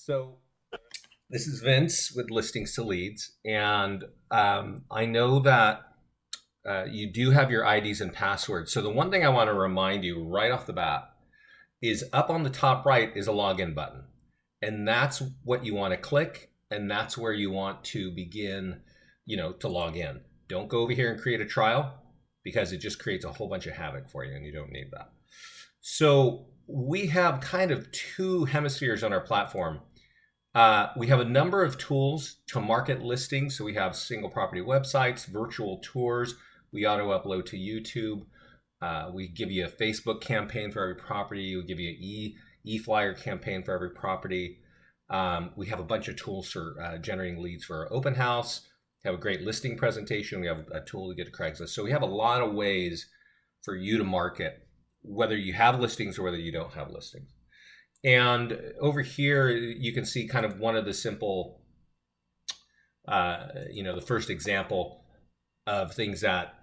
So this is Vince with Listings to Leads, and I know that you do have your IDs and passwords. So the one thing I want to remind you right off the bat is up on the top right is a login button, and that's what you want to click, and that's where you want to begin, to log in. Don't go over here and create a trial because it just creates a whole bunch of havoc for you, and you don't need that. So we have kind of two hemispheres on our platform. We have a number of tools to market listings. So we have single property websites, virtual tours. We auto upload to YouTube. We give you a Facebook campaign for every property. We give you an e-flyer campaign for every property. We have a bunch of tools for generating leads for our open house. We have a great listing presentation. We have a tool to get to Craigslist. So we have a lot of ways for you to market, whether you have listings or whether you don't have listings. And over here, you can see kind of one of the simple, the first example of things that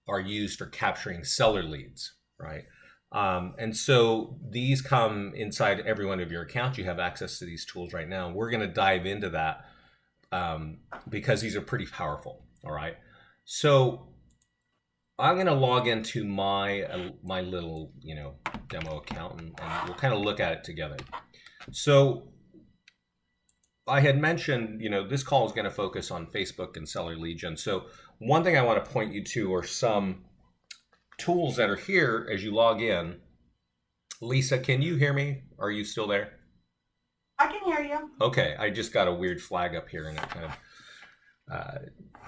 are used for capturing seller leads, right? And so these come inside every one of your accounts. You have access to these tools right now. We're going to dive into that because these are pretty powerful, all right? So I'm going to log into my little, demo account, and we'll kind of look at it together. So I had mentioned, this call is going to focus on Facebook and seller lead gen. So one thing I want to point you to are some tools that are here as you log in. Lisa, can you hear me? Are you still there? I can hear you. Okay, I just got a weird flag up here and it kind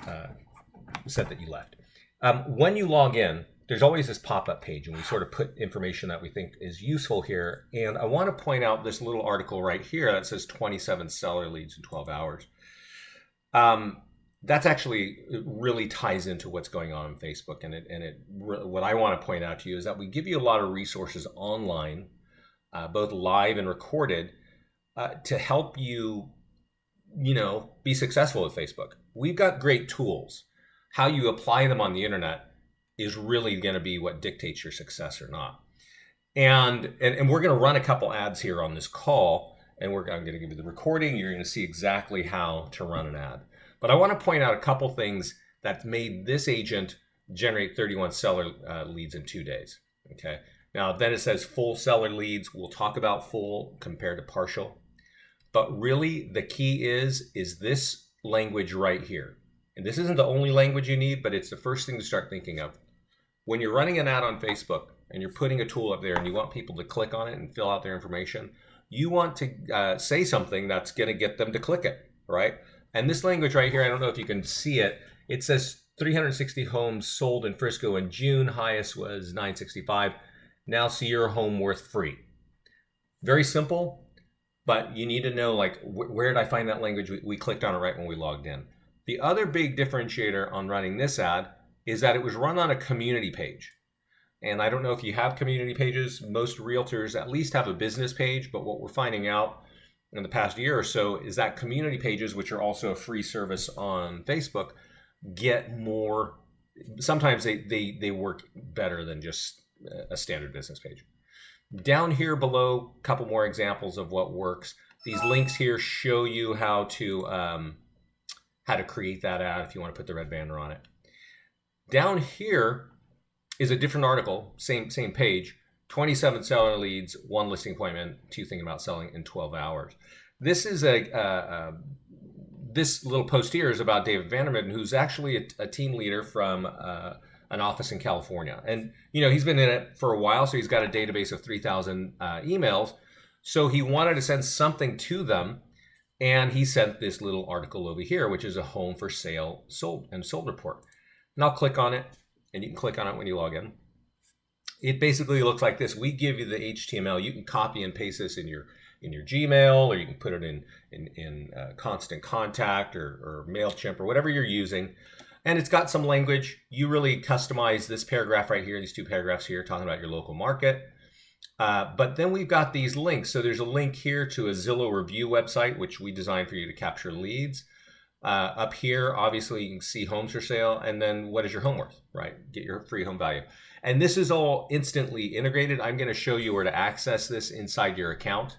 of said that you left. When you log in, there's always this pop-up page, and we sort of put information that we think is useful here. And I want to point out this little article right here that says 27 seller leads in 12 hours. That's actually really ties into what's going on Facebook. And what I want to point out to you is that we give you a lot of resources online, both live and recorded, to help you, be successful with Facebook. We've got great tools. How you apply them on the internet is really going to be what dictates your success or not. And we're going to run a couple ads here on this call, and I'm going to give you the recording. You're going to see exactly how to run an ad. But I want to point out a couple things that made this agent generate 31 seller leads in 2 days. Okay. Now then it says full seller leads. We'll talk about full compared to partial. But really the key is this language right here. And this isn't the only language you need, but it's the first thing to start thinking of. When you're running an ad on Facebook and you're putting a tool up there and you want people to click on it and fill out their information, you want to say something that's going to get them to click it, right? And this language right here, I don't know if you can see it. It says 360 homes sold in Frisco in June. Highest was 965. Now see your home worth free. Very simple, but you need to know, like, where did I find that language? We clicked on it right when we logged in. The other big differentiator on running this ad is that it was run on a community page. And I don't know if you have community pages. Most realtors at least have a business page, but what we're finding out in the past year or so is that community pages, which are also a free service on Facebook, get more, sometimes they work better than just a standard business page. Down here below, a couple more examples of what works. These links here show you how to create that ad if you want to put the red banner on it. Down here is a different article, same page, 27 seller leads, 1 listing appointment, 2 thinking about selling in 12 hours. This is this little post here is about David Vandermitten, who's actually a team leader from an office in California. And, he's been in it for a while, so he's got a database of 3,000 emails. So he wanted to send something to them. And he sent this little article over here, which is a home for sale sold report. And I'll click on it, and you can click on it when you log in. It basically looks like this. We give you the HTML. You can copy and paste this in your Gmail, or you can put it in Constant Contact or MailChimp or whatever you're using. And it's got some language. You really customize this paragraph right here, these 2 paragraphs here talking about your local market. But then we've got these links. So there's a link here to a Zillow review website, which we designed for you to capture leads. Up here, obviously, you can see homes for sale. And then what is your home worth, right? Get your free home value. And this is all instantly integrated. I'm going to show you where to access this inside your account.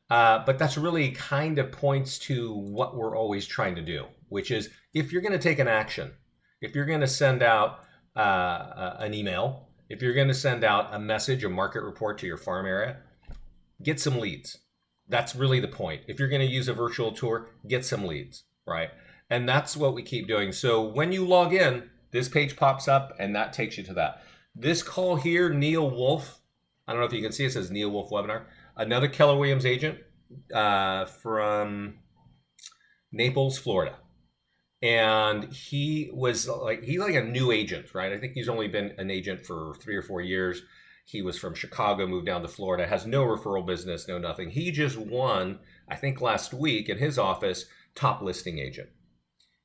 But that's really kind of points to what we're always trying to do, which is if you're going to take an action, if you're going to send out an email, if you're going to send out a message, a market report to your farm area, get some leads. That's really the point. If you're going to use a virtual tour, get some leads, right? And that's what we keep doing. So when you log in, this page pops up and that takes you to that. This call here, Neil Wolf, I don't know if you can see, it says Neil Wolf webinar. Another Keller Williams agent from Naples, Florida. And he's like a new agent, right? I think he's only been an agent for 3 or 4 years. He was from Chicago, moved down to Florida, has no referral business, no nothing. He just won, I think last week in his office, top listing agent.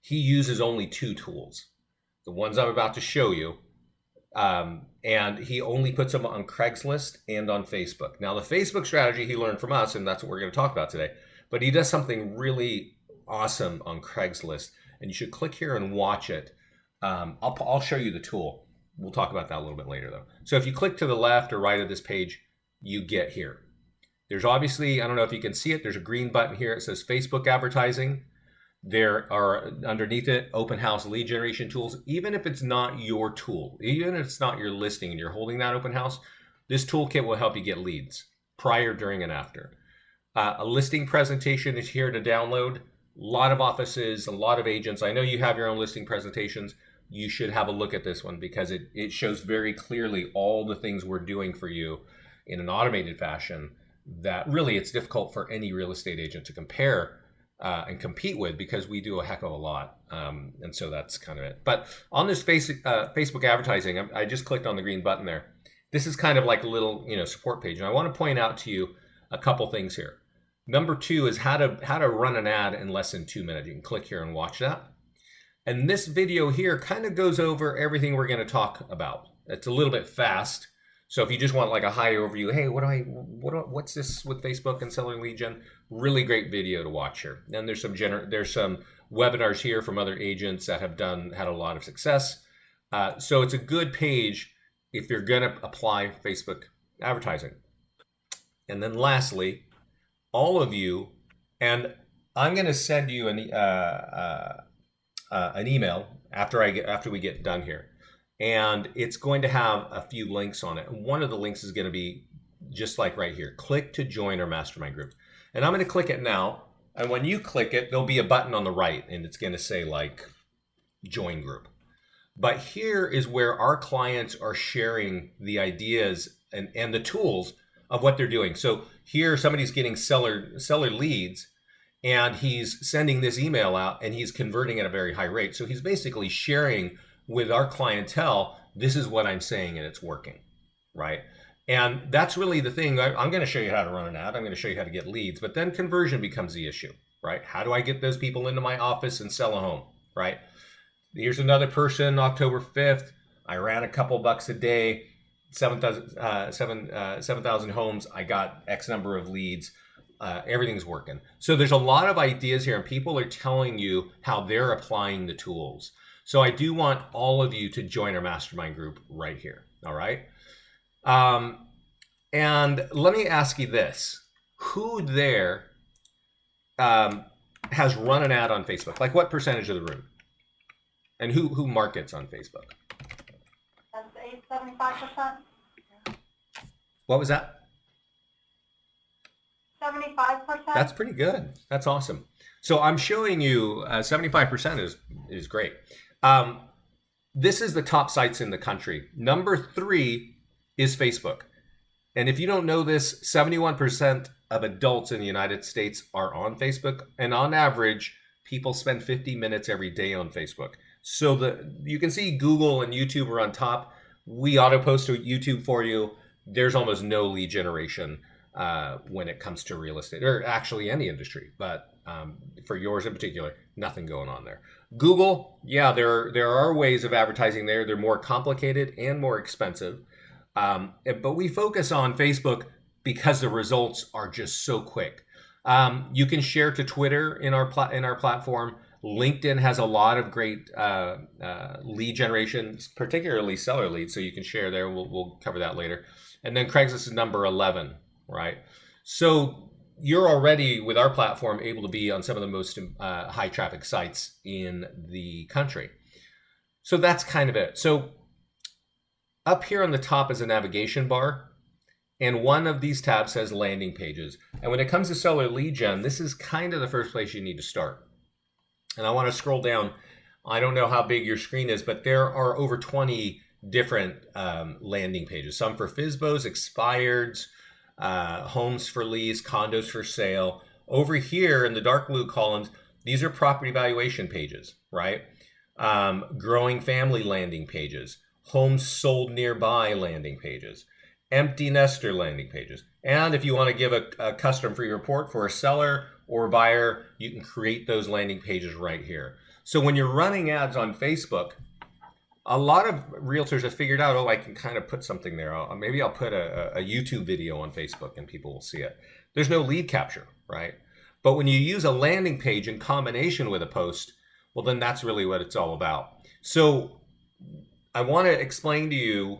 He uses only 2 tools, the ones I'm about to show you. And he only puts them on Craigslist and on Facebook. Now, the Facebook strategy he learned from us, and that's what we're going to talk about today, but he does something really awesome on Craigslist, and you should click here and watch it. I'll show you the tool. We'll talk about that a little bit later, though. So if you click to the left or right of this page, you get here. There's obviously, I don't know if you can see it, there's a green button here. It says Facebook advertising. There are underneath it open house lead generation tools. Even if it's not your tool, even if it's not your listing and you're holding that open house, this toolkit will help you get leads prior, during, and after. A listing presentation is here to download. A lot of offices, a lot of agents. I know you have your own listing presentations. You should have a look at this one because it shows very clearly all the things we're doing for you in an automated fashion that really it's difficult for any real estate agent to compare and compete with because we do a heck of a lot. And so that's kind of it. But on this Facebook advertising, I just clicked on the green button there. This is kind of like a little support page. And I want to point out to you a couple things here. Number 2 is how to run an ad in less than 2 minutes. You can click here and watch that. And this video here kind of goes over everything we're going to talk about. It's a little bit fast. So if you just want like a high overview, hey, what's this with Facebook and seller lead gen? Really great video to watch here. And there's some webinars here from other agents that have had a lot of success. So it's a good page if you're going to apply Facebook advertising. And then lastly, all of you, and I'm going to send you an email after we get done here. And it's going to have a few links on it. One of the links is going to be just like right here. Click to join our mastermind group. And I'm going to click it now. And when you click it, there'll be a button on the right and it's going to say like join group. But here is where our clients are sharing the ideas and the tools of what they're doing. So here somebody's getting seller leads and he's sending this email out and he's converting at a very high rate. So he's basically sharing with our clientele, this is what I'm saying and it's working, right? And that's really the thing. I'm going to show you how to run an ad. I'm going to show you how to get leads, but then conversion becomes the issue, right? How do I get those people into my office and sell a home, right? Here's another person, October 5th. I ran a couple bucks a day, 7,000 homes. I got X number of leads. Everything's working. So there's a lot of ideas here and people are telling you how they're applying the tools. So I do want all of you to join our mastermind group right here. All right. And let me ask you this. Who there has run an ad on Facebook? Like what percentage of the room? And who markets on Facebook? That's 75%. What was that? 75%. That's pretty good. That's awesome. So I'm showing you 75% is great. This is the top sites in the country. Number 3 is Facebook. And if you don't know this, 71% of adults in the United States are on Facebook. And on average, people spend 50 minutes every day on Facebook. So you can see Google and YouTube are on top. We auto post to YouTube for you. There's almost no lead generation when it comes to real estate, or actually any industry, but for yours in particular, nothing going on there. Google, yeah, there are ways of advertising there. They're more complicated and more expensive, but we focus on Facebook because the results are just so quick. You can share to Twitter in our platform. LinkedIn has a lot of great lead generation, particularly seller leads, so you can share there. We'll cover that later. And then Craigslist is number 11, right? So you're already, with our platform, able to be on some of the most high traffic sites in the country. So that's kind of it. So up here on the top is a navigation bar, and one of these tabs says landing pages. And when it comes to seller lead gen, this is kind of the first place you need to start. And I want to scroll down. I don't know how big your screen is, but there are over 20 different landing pages. Some for FSBOs, expireds, homes for lease, condos for sale. Over here in the dark blue columns, these are property valuation pages, right? Growing family landing pages, homes sold nearby landing pages, empty nester landing pages. And if you want to give a custom free report for a seller or buyer, you can create those landing pages right here. So when you're running ads on Facebook, a lot of realtors have figured out, oh, I can kind of put something there. Maybe I'll put a YouTube video on Facebook and people will see it. There's no lead capture, right? But when you use a landing page in combination with a post, well, then that's really what it's all about. So I want to explain to you,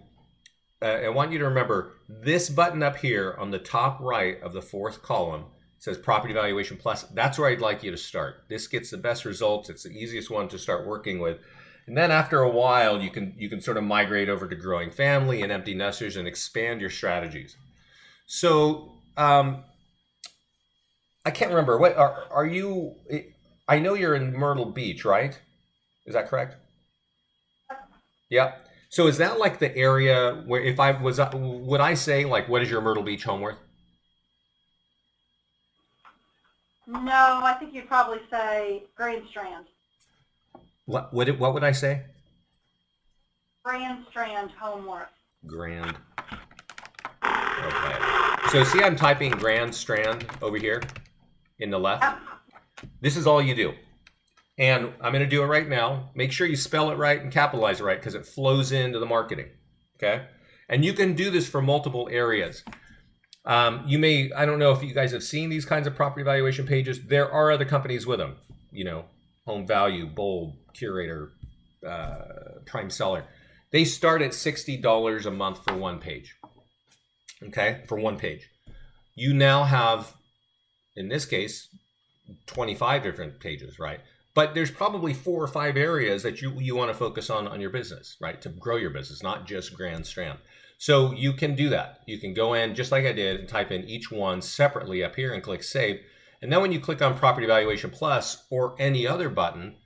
I want you to remember this button up here on the top right of the fourth column says Property Valuation Plus. That's where I'd like you to start. This gets the best results. It's the easiest one to start working with. And then after a while, you can sort of migrate over to Growing Family and Empty Nesters and expand your strategies. So I can't remember. What are you? I know you're in Myrtle Beach, right? Is that correct? Yeah. So is that like the area where if I was, would I say like, what is your Myrtle Beach home worth? No, I think you'd probably say Grand Strand. What would I say? Grand Strand home worth. Grand. Okay. So see, I'm typing Grand Strand over here in the left. Yep. This is all you do. And I'm going to do it right now. Make sure you spell it right and capitalize it right because it flows into the marketing. Okay. And you can do this for multiple areas. You may, I don't know if you guys have seen these kinds of property valuation pages. There are other companies with them, you know, Home Value, Bold, Curator, Prime Seller. They start at $60 a month for one page. Okay, for one page. You now have, in this case, 25 different pages, right? But there's probably 4 or 5 areas that you want to focus on your business, right? To grow your business, not just Grand Strand. So you can do that. You can go in just like I did and type in each one separately up here and click Save. And then when you click on Property Valuation Plus or any other button,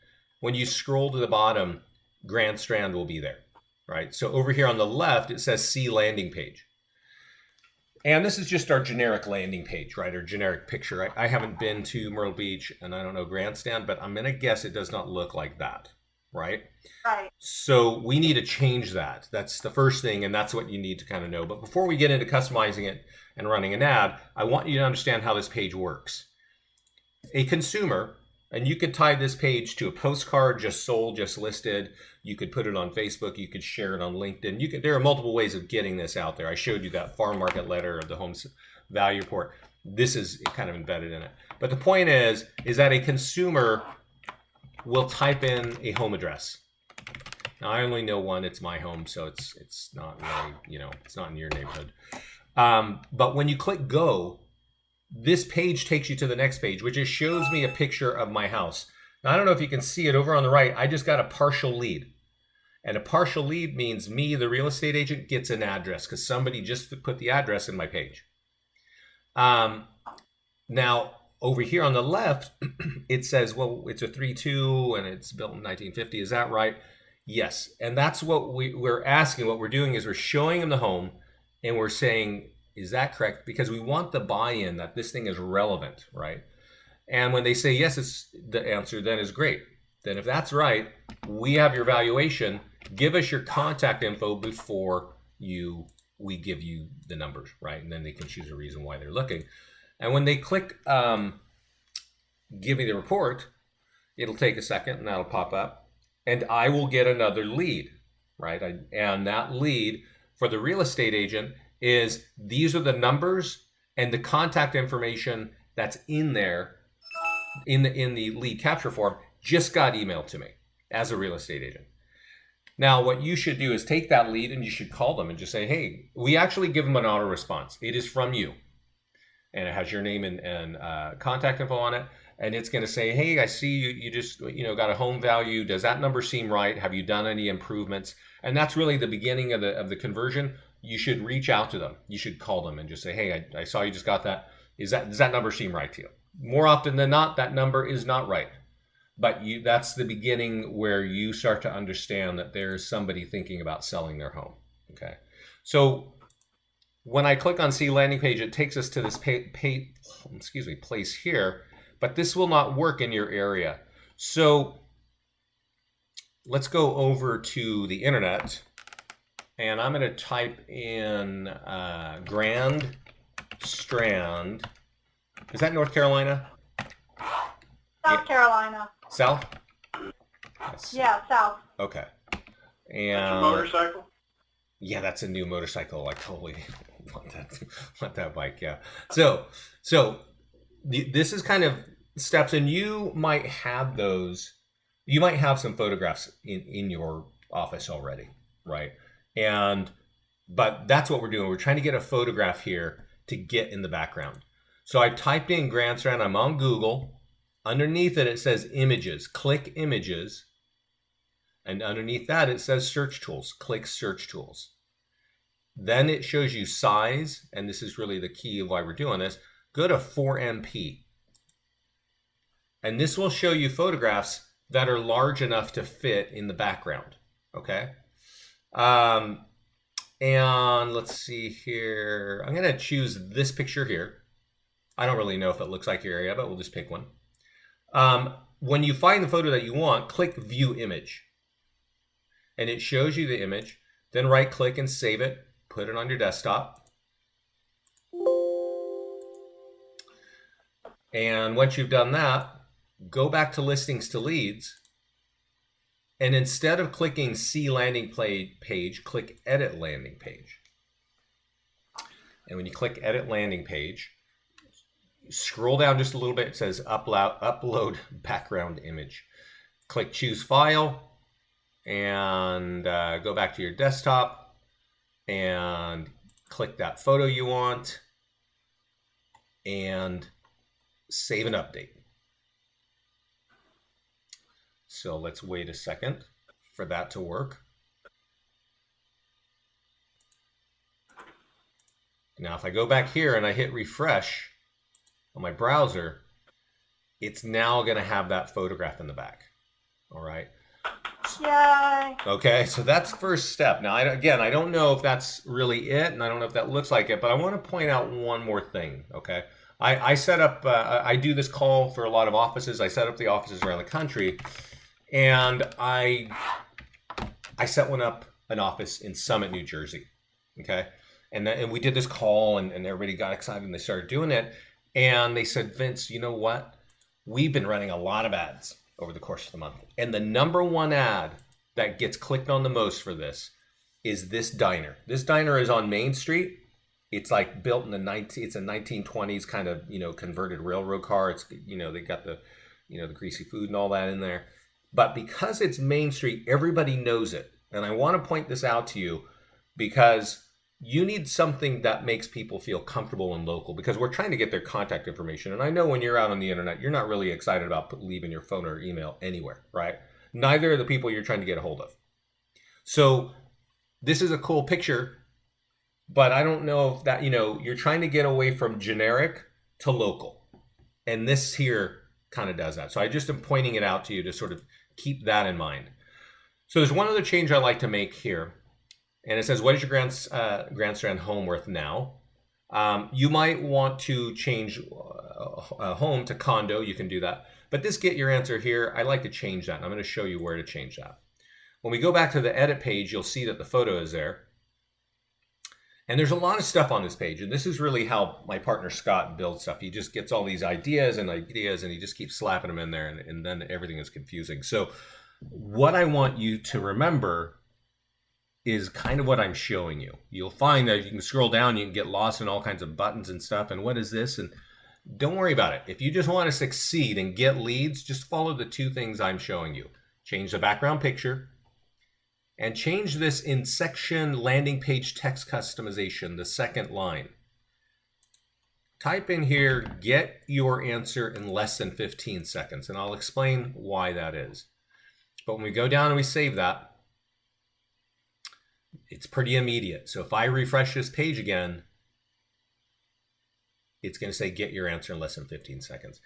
when you scroll to the bottom, Grand Strand will be there, right? So over here on the left, it says See Landing Page. And this is just our generic landing page, right? Or generic picture. I haven't been to Myrtle Beach and I don't know Grandstand, but I'm going to guess it does not look like that, right? Right. So we need to change that. That's the first thing, and that's what you need to kind of know. But before we get into customizing it and running an ad, I want you to understand how this page works. A consumer, and you could tie this page to a postcard, just sold, just listed. You could put it on Facebook. You could share it on LinkedIn. There are multiple ways of getting this out there. I showed you that farm market letter of the home value report. This is kind of embedded in it. But the point is that a consumer will type in a home address. Now I only know one. It's my home, so it's not really, you know, it's not in your neighborhood. But when you click go, this page takes you to the next page, which just shows me a picture of my house. Now, I don't know if you can see it over on the right. I just got a partial lead. And a partial lead means me, the real estate agent, gets an address because somebody just put the address in my page. Now, over here on the left, it says, well, it's a 3.2 and it's built in 1950. Is that right? Yes. And that's what we're asking. What we're doing is we're showing them the home and we're saying, is that correct? Because we want the buy-in that this thing is relevant, right? And when they say yes, it's the answer, then is great. Then if that's right, we have your valuation. Give us your contact info before we give you the numbers, right? And then they can choose a reason why they're looking. And when they click give me the report, it'll take a second and that'll pop up. And I will get another lead, right? And that lead for the real estate agent is these are the numbers and the contact information that's in there in the lead capture form just got emailed to me as a real estate agent. Now, what you should do is take that lead and you should call them and just say, hey, we actually give them an auto response. It is from you. and it has your name and contact info on it. And it's going to say, hey, I see you just got a home value. Does that number seem right? Have you done any improvements? And that's really the beginning of the conversion. You should reach out to them. You should call them and just say, hey, I saw you just got that. Does that number seem right to you? More often than not, that number is not right. But that's the beginning where you start to understand that there's somebody thinking about selling their home. Okay. So when I click on see landing page, it takes us to this place here, but this will not work in your area. So let's go over to the internet, and I'm going to type in Grand Strand. Is that North Carolina? South Carolina. South? Yeah, south. Okay. And that's a motorcycle? Yeah, that's a new motorcycle. I totally want that bike. Yeah. So this is kind of steps, and you might have those. You might have some photographs in your office already, right? But that's what we're doing. We're trying to get a photograph here to get in the background. So I typed in Grand Strand. I'm on Google. Underneath it says images. Click images. And underneath that, it says search tools. Click search tools. Then it shows you size. And this is really the key of why we're doing this. Go to 4MP. And this will show you photographs that are large enough to fit in the background. Okay. And let's see here. I'm going to choose this picture here. I don't really know if it looks like your area, but we'll just pick one. When you find the photo that you want, click View Image. And it shows you the image. Then right click and save it. Put it on your desktop. And once you've done that, go back to Listings to Leads. And instead of clicking See Landing Page, click Edit Landing Page. And when you click Edit Landing Page, scroll down just a little bit. It says upload background image. Click Choose File and go back to your desktop and click that photo you want and save and update. So let's wait a second for that to work. Now if I go back here and I hit refresh on my browser, it's now going to have that photograph in the back. All right. Yay. Okay, so that's first step. Now, again, I don't know if that's really it, and I don't know if that looks like it, but I want to point out one more thing. Okay, I set up. I do this call for a lot of offices. I set up the offices around the country, and I set an office in Summit, New Jersey. Okay, and we did this call, and everybody got excited, and they started doing it. And they said, Vince, you know what? We've been running a lot of ads over the course of the month. And the #1 ad that gets clicked on the most for this is this diner. This diner is on Main Street. It's like built in it's a 1920s kind of, converted railroad car. It's, they got the, the greasy food and all that in there. But because it's Main Street, everybody knows it. And I want to point this out to you because you need something that makes people feel comfortable and local, because we're trying to get their contact information. And I know when you're out on the internet, you're not really excited about leaving your phone or email anywhere, right? Neither are the people you're trying to get a hold of. So this is a cool picture, but I don't know if that, you're trying to get away from generic to local. And this here kind of does that. So I just am pointing it out to you to sort of keep that in mind. So there's one other change I like to make here. And it says, what is your Grand Strand home worth now? You might want to change home to condo. You can do that. But this get your answer here, I like to change that. And I'm going to show you where to change that. When we go back to the edit page, you'll see that the photo is there. And there's a lot of stuff on this page. And this is really how my partner Scott builds stuff. He just gets all these ideas, and he just keeps slapping them in there. And then everything is confusing. So what I want you to remember is kind of what I'm showing you. You'll find that you can scroll down, you can get lost in all kinds of buttons and stuff. And what is this? And don't worry about it. If you just want to succeed and get leads, just follow the two things I'm showing you. Change the background picture and change this in section landing page text customization, the second line. type in here, get your answer in less than 15 seconds, and I'll explain why that is. But when we go down and we save that, it's pretty immediate. So if I refresh this page again, it's going to say get your answer in less than 15 seconds.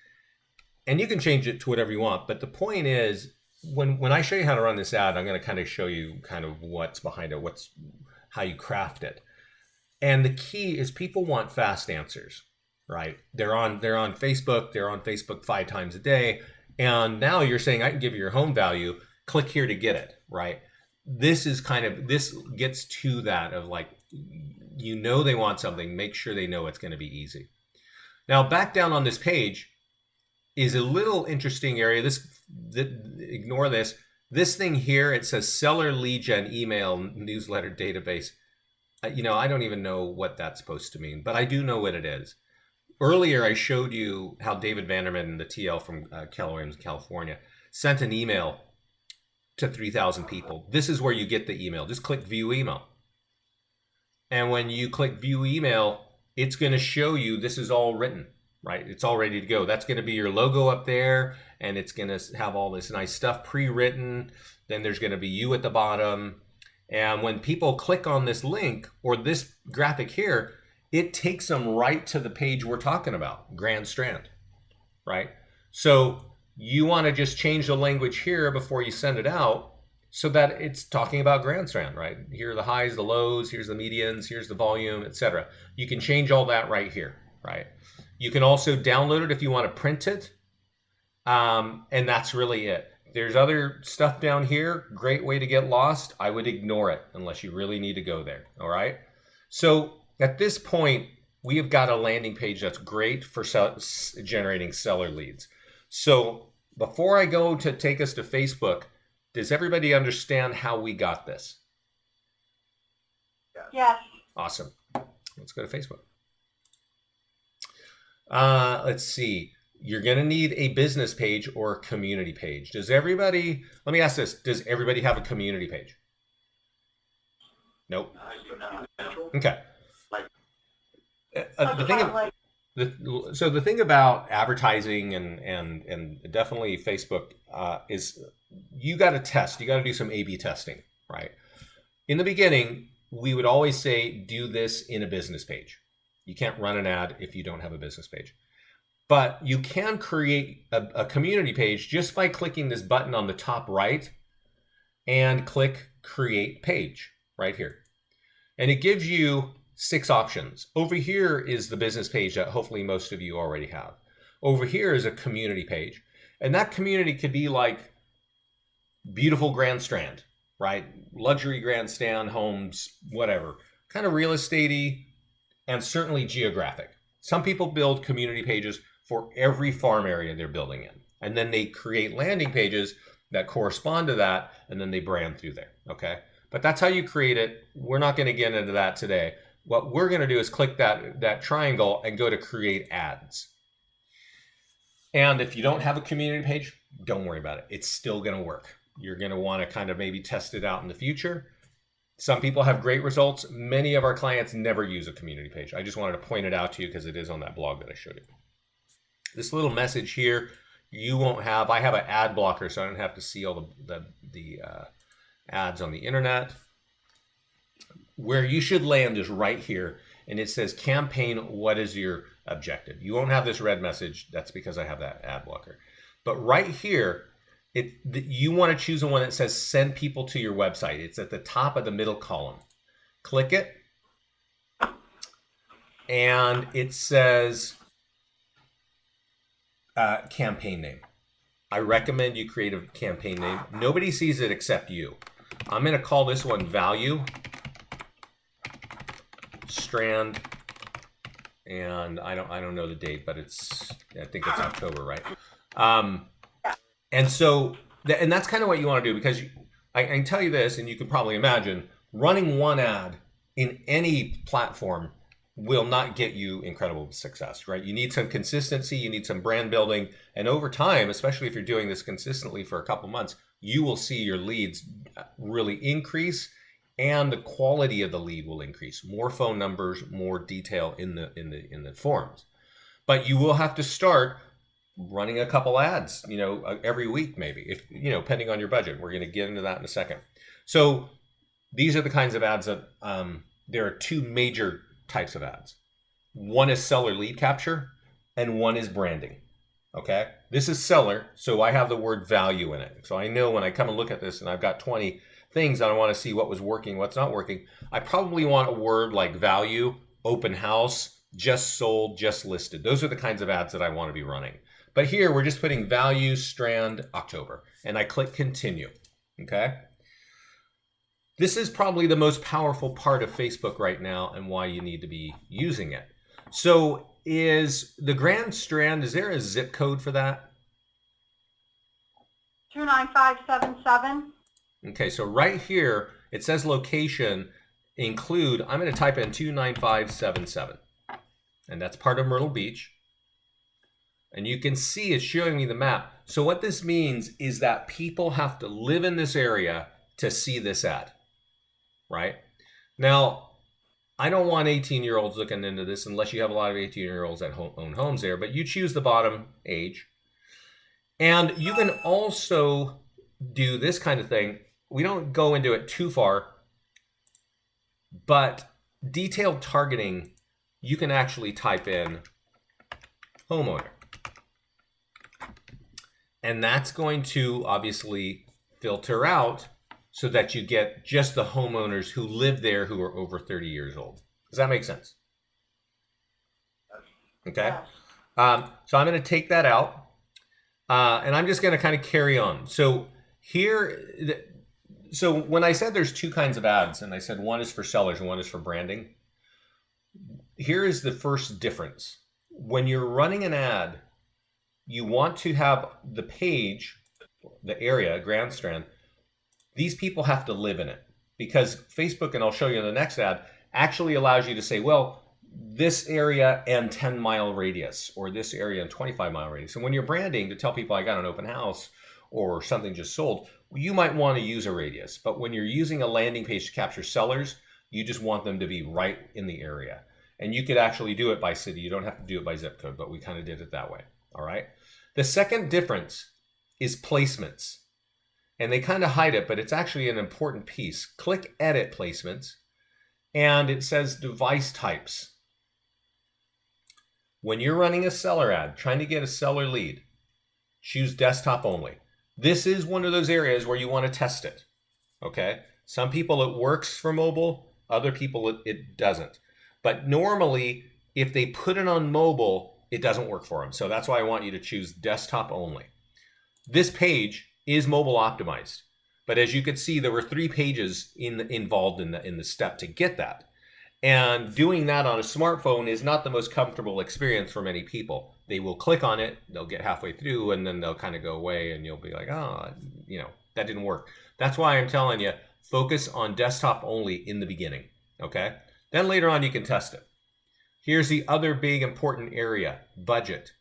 And you can change it to whatever you want. But the point is, when I show you how to run this ad, I'm going to kind of show you kind of what's behind it, how you craft it. And the key is people want fast answers, right? They're on Facebook. They're on Facebook 5 times a day. And now you're saying, I can give you your home value. Click here to get it, right? This gets to that of like, they want something, make sure they know it's going to be easy. Now back down on this page is a little interesting area. Ignore this. This thing here, it says seller lead gen email newsletter database. I don't even know what that's supposed to mean, but I do know what it is. Earlier, I showed you how David Vanderman, the TL from Keller Willams, California, sent an email to 3,000 people. This is where you get the email. Just click view email. And when you click view email, it's going to show you this is all written, right? It's all ready to go. That's going to be your logo up there, and it's going to have all this nice stuff pre-written. Then there's going to be you at the bottom. And when people click on this link or this graphic here, it takes them right to the page we're talking about, Grand Strand, right? So you want to just change the language here before you send it out so that it's talking about Grand Strand, right? Here are the highs, the lows, here's the medians, here's the volume, etc. You can change all that right here, right? You can also download it if you want to print it, and that's really it. There's other stuff down here, great way to get lost. I would ignore it unless you really need to go there, all right? So at this point, we have got a landing page that's great for generating seller leads. So before I go to take us to Facebook, does everybody understand how we got this? Yes. Awesome. Let's go to Facebook. Let's see. You're going to need a business page or a community page. Does everybody, let me ask this, does everybody have a community page? Nope. Okay. The thing about advertising and definitely Facebook is you got to test. You got to do some A/B testing, right? In the beginning, we would always say, do this in a business page. You can't run an ad if you don't have a business page. But you can create a community page just by clicking this button on the top right and click Create Page right here. And it gives you 6 options. Over here is the business page that hopefully most of you already have. Over here is a community page. And that community could be like beautiful Grand Strand, right? Luxury grandstand, homes, whatever. Kind of real estate-y and certainly geographic. Some people build community pages for every farm area they're building in. And then they create landing pages that correspond to that, and then they brand through there, okay? But that's how you create it. We're not gonna get into that today. What we're gonna do is click that triangle and go to create ads. And if you don't have a community page, don't worry about it. It's still gonna work. You're gonna wanna kind of maybe test it out in the future. Some people have great results. Many of our clients never use a community page. I just wanted to point it out to you because it is on that blog that I showed you. This little message here, you won't have, I have an ad blocker so I don't have to see all the ads on the internet. Where you should land is right here, and it says campaign, what is your objective? You won't have this red message, that's because I have that ad blocker. But right here, you want to choose the one that says send people to your website. It's at the top of the middle column. Click it, and it says campaign name. I recommend you create a campaign name. Nobody sees it except you. I'm going to call this one Value Strand, and I don't know the date, but I think it's October, right? And so, and that's kind of what you want to do, because I can tell you this, and you can probably imagine, running one ad in any platform will not get you incredible success, right? You need some consistency, you need some brand building, and over time, especially if you're doing this consistently for a couple months, you will see your leads really increase, and the quality of the lead will increase. More phone numbers, more detail in the forms. But you will have to start running a couple ads, every week maybe, if, depending on your budget. We're going to get into that in a second. So these are the kinds of ads that there are two major types of ads. One is seller lead capture and one is branding. Okay, this is seller, so I have the word value in it. So I know when I come and look at this and I've got 20 things and I want to see what was working, what's not working, I probably want a word like value, open house, just sold, just listed. Those are the kinds of ads that I want to be running. But here we're just putting value, strand, October, and I click continue. Okay. This is probably the most powerful part of Facebook right now and why you need to be using it. So is the Grand Strand, is there a zip code for that? 29577. Okay, so right here, it says location, include, I'm going to type in 29577. And that's part of Myrtle Beach. And you can see it's showing me the map. So what this means is that people have to live in this area to see this ad, right? Now, I don't want 18-year-olds looking into this unless you have a lot of 18-year-olds that own homes there, but you choose the bottom age. And you can also do this kind of thing. We don't go into it too far, but detailed targeting, you can actually type in homeowner. And that's going to obviously filter out so that you get just the homeowners who live there who are over 30 years old. Does that make sense? Okay. So I'm going to take that out. And I'm just going to kind of carry on. So here, so when I said there's two kinds of ads, and I said one is for sellers and one is for branding, here is the first difference. When you're running an ad, you want to have the page, the area, Grand Strand, these people have to live in it, because Facebook, and I'll show you in the next ad, actually allows you to say, well, this area and 10-mile radius, or this area and 25-mile radius. And when you're branding to tell people I got an open house or something just sold, you might want to use a radius. But when you're using a landing page to capture sellers, you just want them to be right in the area. And you could actually do it by city. You don't have to do it by zip code, but we kind of did it that way. All right. The second difference is placements. And they kind of hide it, but it's actually an important piece. Click Edit Placements, and it says Device Types. When you're running a seller ad, trying to get a seller lead, choose desktop only. This is one of those areas where you want to test it, okay? Some people it works for mobile, other people it doesn't. But normally, if they put it on mobile, it doesn't work for them. So that's why I want you to choose desktop only. This page is mobile optimized, but as you could see, there were 3 pages involved in the step to get that. And doing that on a smartphone is not the most comfortable experience for many people. They will click on it, they'll get halfway through, and then they'll kind of go away, and you'll be like, oh, that didn't work. That's why I'm telling you, focus on desktop only in the beginning, okay? Then later on, you can test it. Here's the other big important area, budget.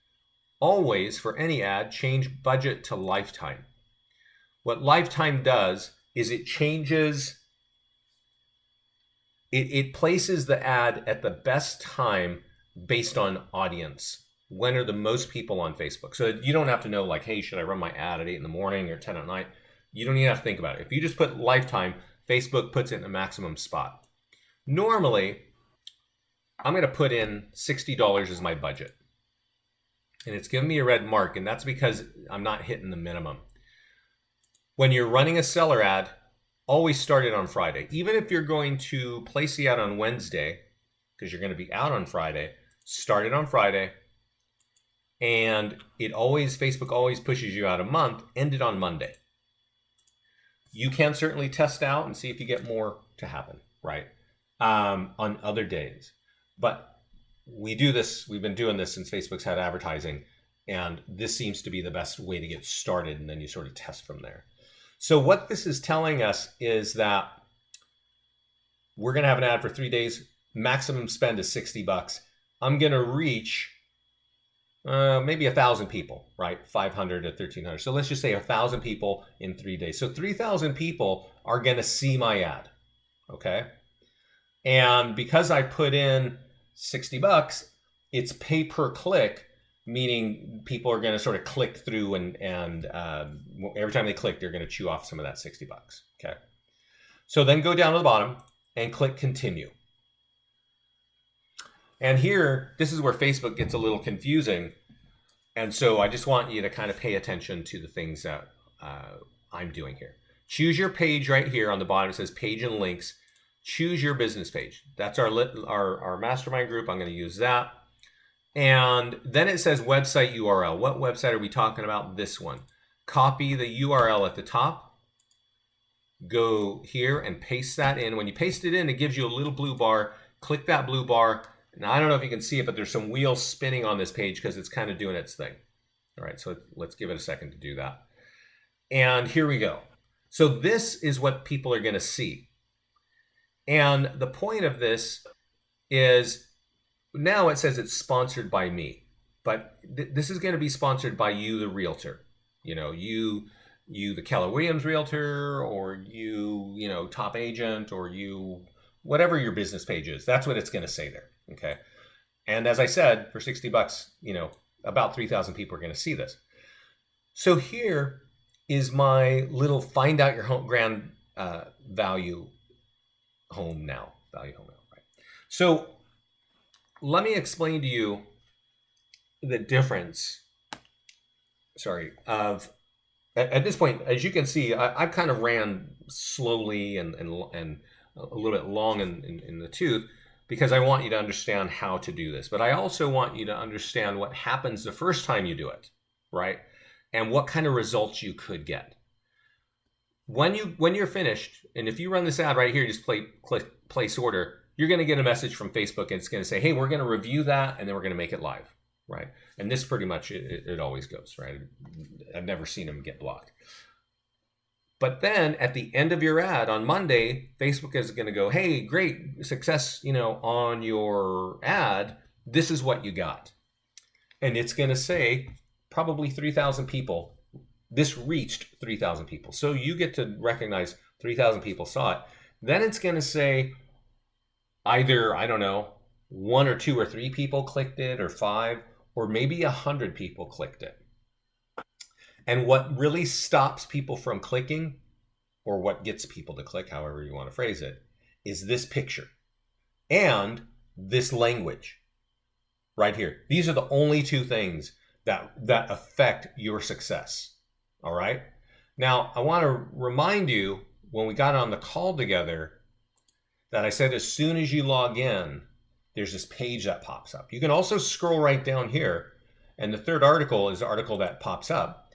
Always, for any ad, change budget to lifetime. What lifetime does is it changes, it places the ad at the best time based on audience. When are the most people on Facebook? So you don't have to know like, hey, should I run my ad at 8 in the morning or 10 at night? You don't even have to think about it. If you just put lifetime, Facebook puts it in a maximum spot. Normally, I'm going to put in $60 as my budget. And it's giving me a red mark, and that's because I'm not hitting the minimum. When you're running a seller ad, always start it on Friday. Even if you're going to place the ad on Wednesday, because you're going to be out on Friday, start it on Friday. And Facebook always pushes you out a month, end it on Monday. You can certainly test out and see if you get more to happen, right? On other days. But we do this, we've been doing this since Facebook's had advertising, and this seems to be the best way to get started, and then you sort of test from there. So what this is telling us is that we're going to have an ad for 3 days. Maximum spend is $60. I'm going to reach maybe 1,000 people, right? 500 to 1,300. So let's just say 1,000 people in 3 days. So 3,000 people are going to see my ad, okay? And because I put in $60, it's pay per click, meaning people are going to sort of click through and every time they click, they're going to chew off some of that $60. Okay. So then go down to the bottom and click continue. And here, this is where Facebook gets a little confusing. And so I just want you to kind of pay attention to the things that I'm doing here. Choose your page right here on the bottom. It says page and links. Choose your business page. That's our mastermind group. I'm going to use that. And then it says website URL. What website are we talking about? This one. Copy the URL at the top. Go here and paste that in. When you paste it in, it gives you a little blue bar. Click that blue bar. Now, I don't know if you can see it, but there's some wheels spinning on this page because it's kind of doing its thing. All right, so let's give it a second to do that. And here we go. So this is what people are going to see. And the point of this is now it says it's sponsored by me, but this is going to be sponsored by you, the realtor. You know, you the Keller Willams realtor, or you know, top agent, or you, whatever your business page is. That's what it's going to say there. Okay. And as I said, for $60, you know, about 3,000 people are going to see this. So here is my little find out your home grand value home now, right? So let me explain to you the difference, of, at this point, as you can see, I've kind of ran slowly and a little bit long in the tooth, because I want you to understand how to do this. But I also want you to understand what happens the first time you do it, right? And what kind of results you could get. When you're finished, and if you run this ad right here, just click place order, you're going to get a message from Facebook, and it's going to say, hey, we're going to review that, and then we're going to make it live, right? And this pretty much, it always goes, right? I've never seen them get blocked. But then at the end of your ad on Monday, Facebook is going to go, hey, great success, you know, on your ad. This is what you got. And it's going to say probably 3,000 people. This reached 3,000 people. So you get to recognize 3,000 people saw it. Then it's going to say either, I don't know, 1 or 2 or 3 people clicked it, or 5, or maybe 100 people clicked it. And what really stops people from clicking, or what gets people to click, however you want to phrase it, is this picture and this language right here. These are the only 2 things that affect your success. All right. Now, I want to remind you, when we got on the call together, that I said as soon as you log in, there's this page that pops up. You can also scroll right down here, and the third article is the article that pops up.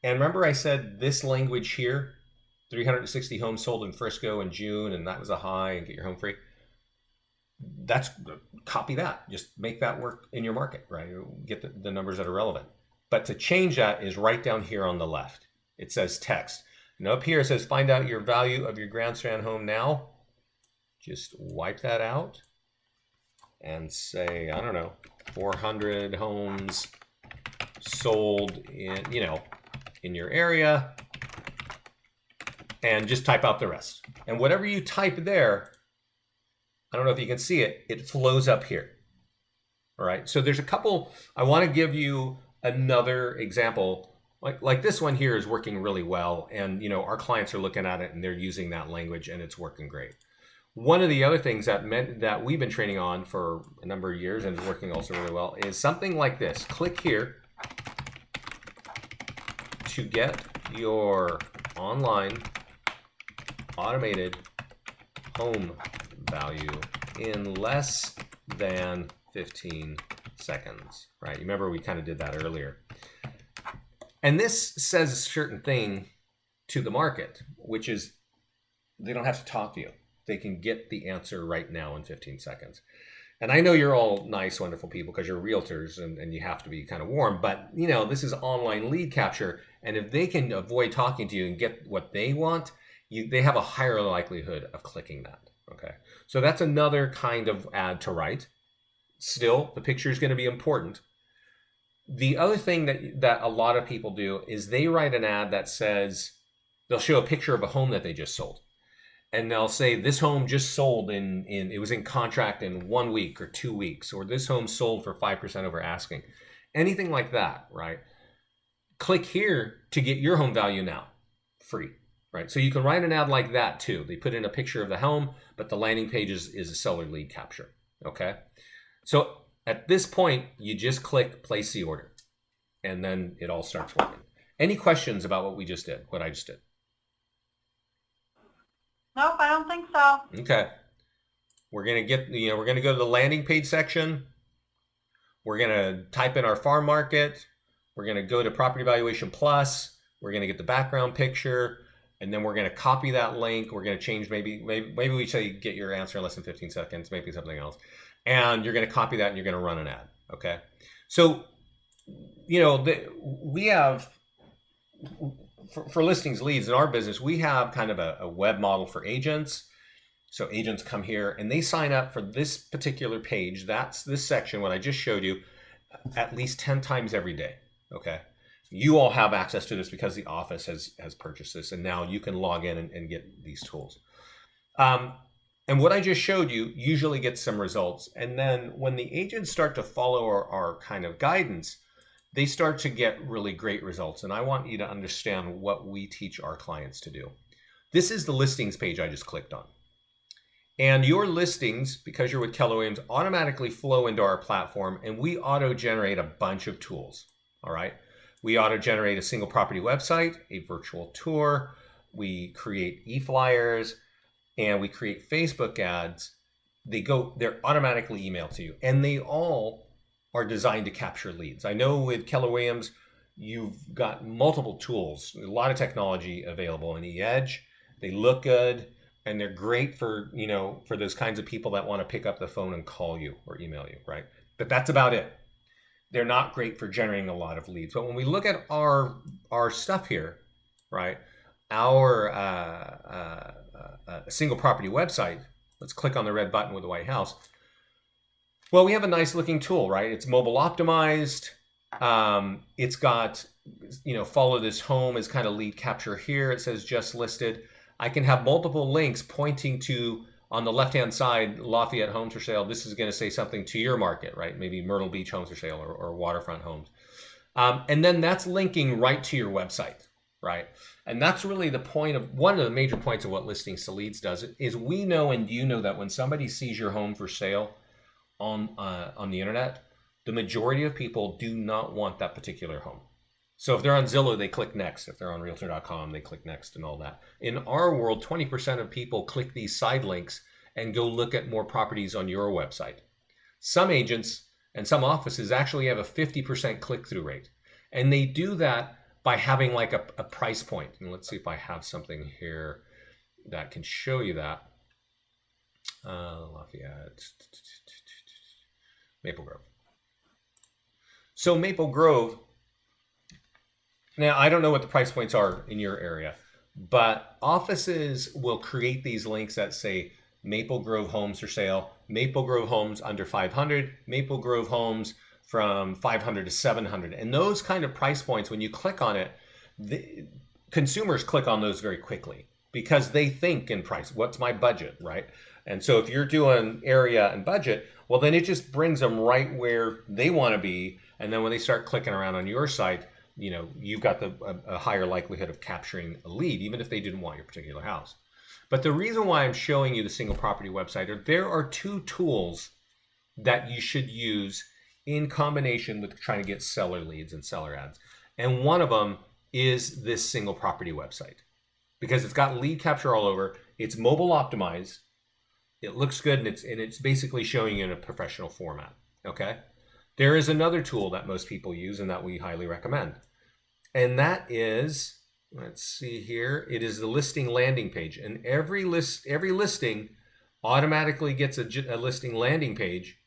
And remember I said this language here, 360 homes sold in Frisco in June, and that was a high, and get your home free. Copy that. Just make that work in your market, right? Get the numbers that are relevant. But to change that is right down here on the left. It says text. And up here it says find out your value of your grandstand home now. Just wipe that out and say, I don't know, 400 homes sold in, you know, in your area, and just type out the rest. And whatever you type there, I don't know if you can see it, it flows up here. All right, so there's a couple. I want to give you another example. Like this one here is working really well, and you know, our clients are looking at it and they're using that language, and it's working great. One of the other things that we've been training on for a number of years, and is working also really well, is something like this. Click here to get your online automated home value in less than 15 seconds, right? You remember we kind of did that earlier. And this says a certain thing to the market, which is they don't have to talk to you. They can get the answer right now in 15 seconds. And I know you're all nice, wonderful people because you're realtors and you have to be kind of warm, but you know, this is online lead capture. And if they can avoid talking to you and get what they want, they have a higher likelihood of clicking that. Okay. So that's another kind of ad to write. Still, the picture is going to be important. The other thing that a lot of people do is they write an ad that says, they'll show a picture of a home that they just sold. and they'll say this home just sold it was in contract in 1 week or 2 weeks, or this home sold for 5% over asking. Anything like that, right? Click here to get your home value now, free, right? So you can write an ad like that too. They put in a picture of the home, but the landing page is a seller lead capture, okay? So at this point, you just click place the order, and then it all starts working. Any questions about what we just did, what I just did? Nope, I don't think so. Okay. We're going to get, we're going to go to the landing page section. We're going to type in our farm market. We're going to go to Property Valuation Plus. We're going to get the background picture, and then we're going to copy that link. We're going to change, maybe we say get your answer in less than 15 seconds, maybe something else. And you're going to copy that and you're going to run an ad, okay? So, we have, for listings leads in our business, we have kind of a web model for agents. So agents come here and they sign up for this particular page. That's this section, what I just showed you, at least 10 times every day, okay? You all have access to this because the office has purchased this, and now you can log in and get these tools. And what I just showed you usually gets some results. And then when the agents start to follow our kind of guidance, they start to get really great results. And I want you to understand what we teach our clients to do. This is the listings page I just clicked on. And your listings, because you're with Keller Willams, automatically flow into our platform, and we auto-generate a bunch of tools, all right? We auto-generate a single property website, a virtual tour, we create e-flyers, and we create Facebook ads. They're automatically emailed to you, and they all are designed to capture leads. I know with Keller Willams, you've got multiple tools, a lot of technology available in the edge. They look good, and they're great for, for those kinds of people that want to pick up the phone and call you or email you, right? But that's about it. They're not great for generating a lot of leads. But when we look at our stuff here, right, our single property website, let's click on the red button with the white house. Well, we have a nice looking tool, right? It's mobile optimized. It's got, follow this home as kind of lead capture here. It says just listed. I can have multiple links pointing to, on the left-hand side, Lafayette homes for sale. This is going to say something to your market, right? Maybe Myrtle Beach homes for sale or waterfront homes. And then that's linking right to your website, right? And that's really the point of, one of the major points of what Listings to Leads does is we know, and you know, that when somebody sees your home for sale on the internet, the majority of people do not want that particular home. So if they're on Zillow, they click next. If they're on Realtor.com, they click next and all that. In our world, 20% of people click these side links and go look at more properties on your website. Some agents and some offices actually have a 50% click-through rate. And they do that by having like a price point. And let's see if I have something here that can show you that. Lafayette, Maple Grove. So Maple Grove, now I don't know what the price points are in your area, but offices will create these links that say Maple Grove homes for sale, Maple Grove homes under 500, Maple Grove homes from 500 to 700. And those kind of price points, when you click on it, the consumers click on those very quickly because they think in price. What's my budget, right? And so if you're doing area and budget, well, then it just brings them right where they want to be. And then when they start clicking around on your site, you've got a higher likelihood of capturing a lead, even if they didn't want your particular house. But the reason why I'm showing you the single property website, there are two tools that you should use in combination with trying to get seller leads and seller ads. And one of them is this single property website because it's got lead capture all over. It's mobile optimized. It looks good, and it's basically showing you in a professional format, okay? There is another tool that most people use and that we highly recommend. And that is, let's see here, it is the listing landing page. And every listing automatically gets a listing landing page.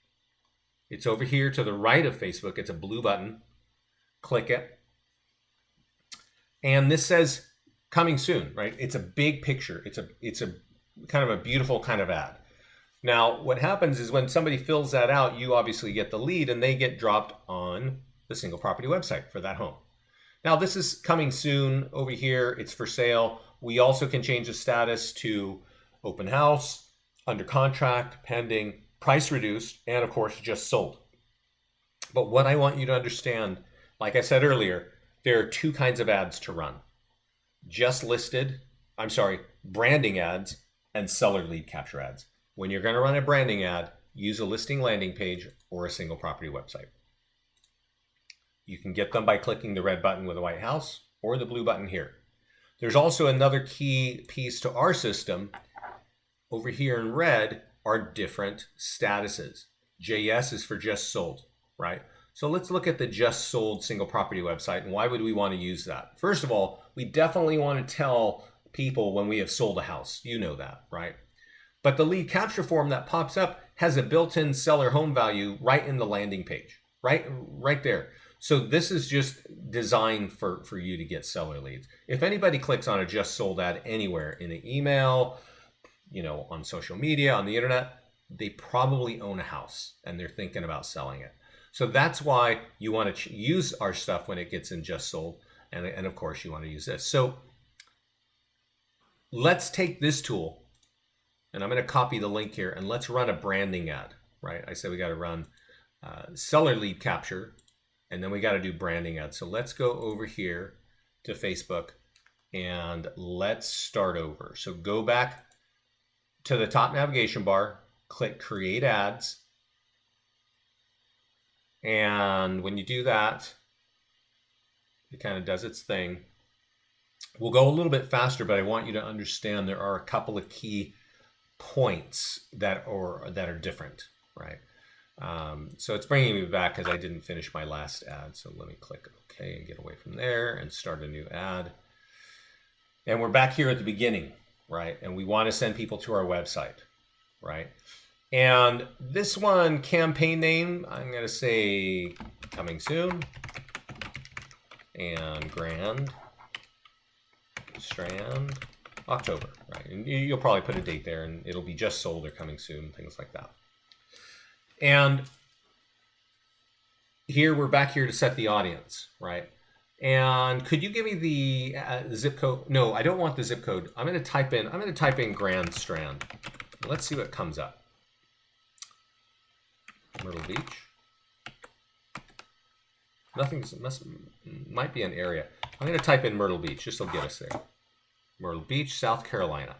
It's over here to the right of Facebook. It's a blue button. Click it. And this says coming soon, right? It's a big picture. It's a kind of a beautiful kind of ad. Now, what happens is when somebody fills that out, you obviously get the lead and they get dropped on the single property website for that home. Now, this is coming soon over here. It's for sale. We also can change the status to open house, under contract, pending, price reduced, and of course, just sold. But what I want you to understand, like I said earlier, there are two kinds of ads to run. Branding ads and seller lead capture ads. When you're going to run a branding ad, use a listing landing page or a single property website. You can get them by clicking the red button with a white house or the blue button here. There's also another key piece to our system. Over here in red are different statuses. JS is for just sold, right? So let's look at the just sold single property website, and why would we want to use that? First of all, we definitely want to tell people when we have sold a house. You know that, right? But the lead capture form that pops up has a built-in seller home value right in the landing page, right there. So this is just designed for you to get seller leads. If anybody clicks on a just sold ad anywhere, in an email, on social media, on the internet, they probably own a house and they're thinking about selling it. So that's why you want to use our stuff when it gets in just sold. And of course you want to use this. So let's take this tool, and I'm going to copy the link here, and let's run a branding ad, right? I said we got to run seller lead capture, and then we got to do branding ads. So let's go over here to Facebook and let's start over. So go back to the top navigation bar, click create ads. And when you do that, it kind of does its thing. We'll go a little bit faster, but I want you to understand there are a couple of key points that are different, right? So it's bringing me back because I didn't finish my last ad. So let me click OK and get away from there and start a new ad. And we're back here at the beginning, right? And we want to send people to our website, right? And this one, campaign name, I'm going to say coming soon, and Grand Strand October, right? And you'll probably put a date there, and it'll be just sold or coming soon, things like that. And here we're back here to set the audience, right? And could you give me the zip code? No, I don't want the zip code. I'm going to type in Grand Strand. Let's see what comes up. Myrtle Beach. Might be an area. I'm going to type in Myrtle Beach. This will get us there. Myrtle Beach, South Carolina.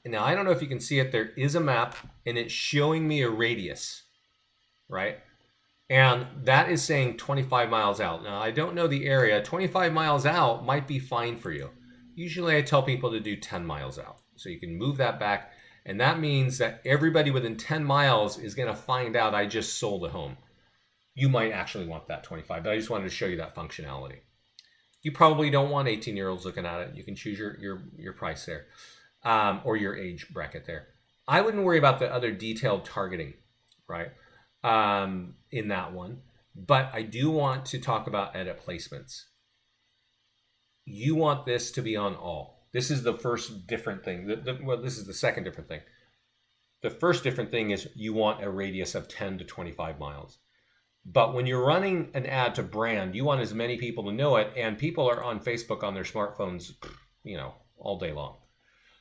And now I don't know if you can see it. There is a map, and it's showing me a radius, right? And that is saying 25 miles out. Now I don't know the area. 25 miles out might be fine for you. Usually I tell people to do 10 miles out. So you can move that back. And that means that everybody within 10 miles is going to find out I just sold a home. You might actually want that 25, but I just wanted to show you that functionality. You probably don't want 18-year-olds looking at it. You can choose your price there, or your age bracket there. I wouldn't worry about the other detailed targeting, right, in that one. But I do want to talk about edit placements. You want this to be on all. This is the first different thing. Well, this is the second different thing. The first different thing is you want a radius of 10 to 25 miles. But when you're running an ad to brand, you want as many people to know it, and people are on Facebook on their smartphones, all day long.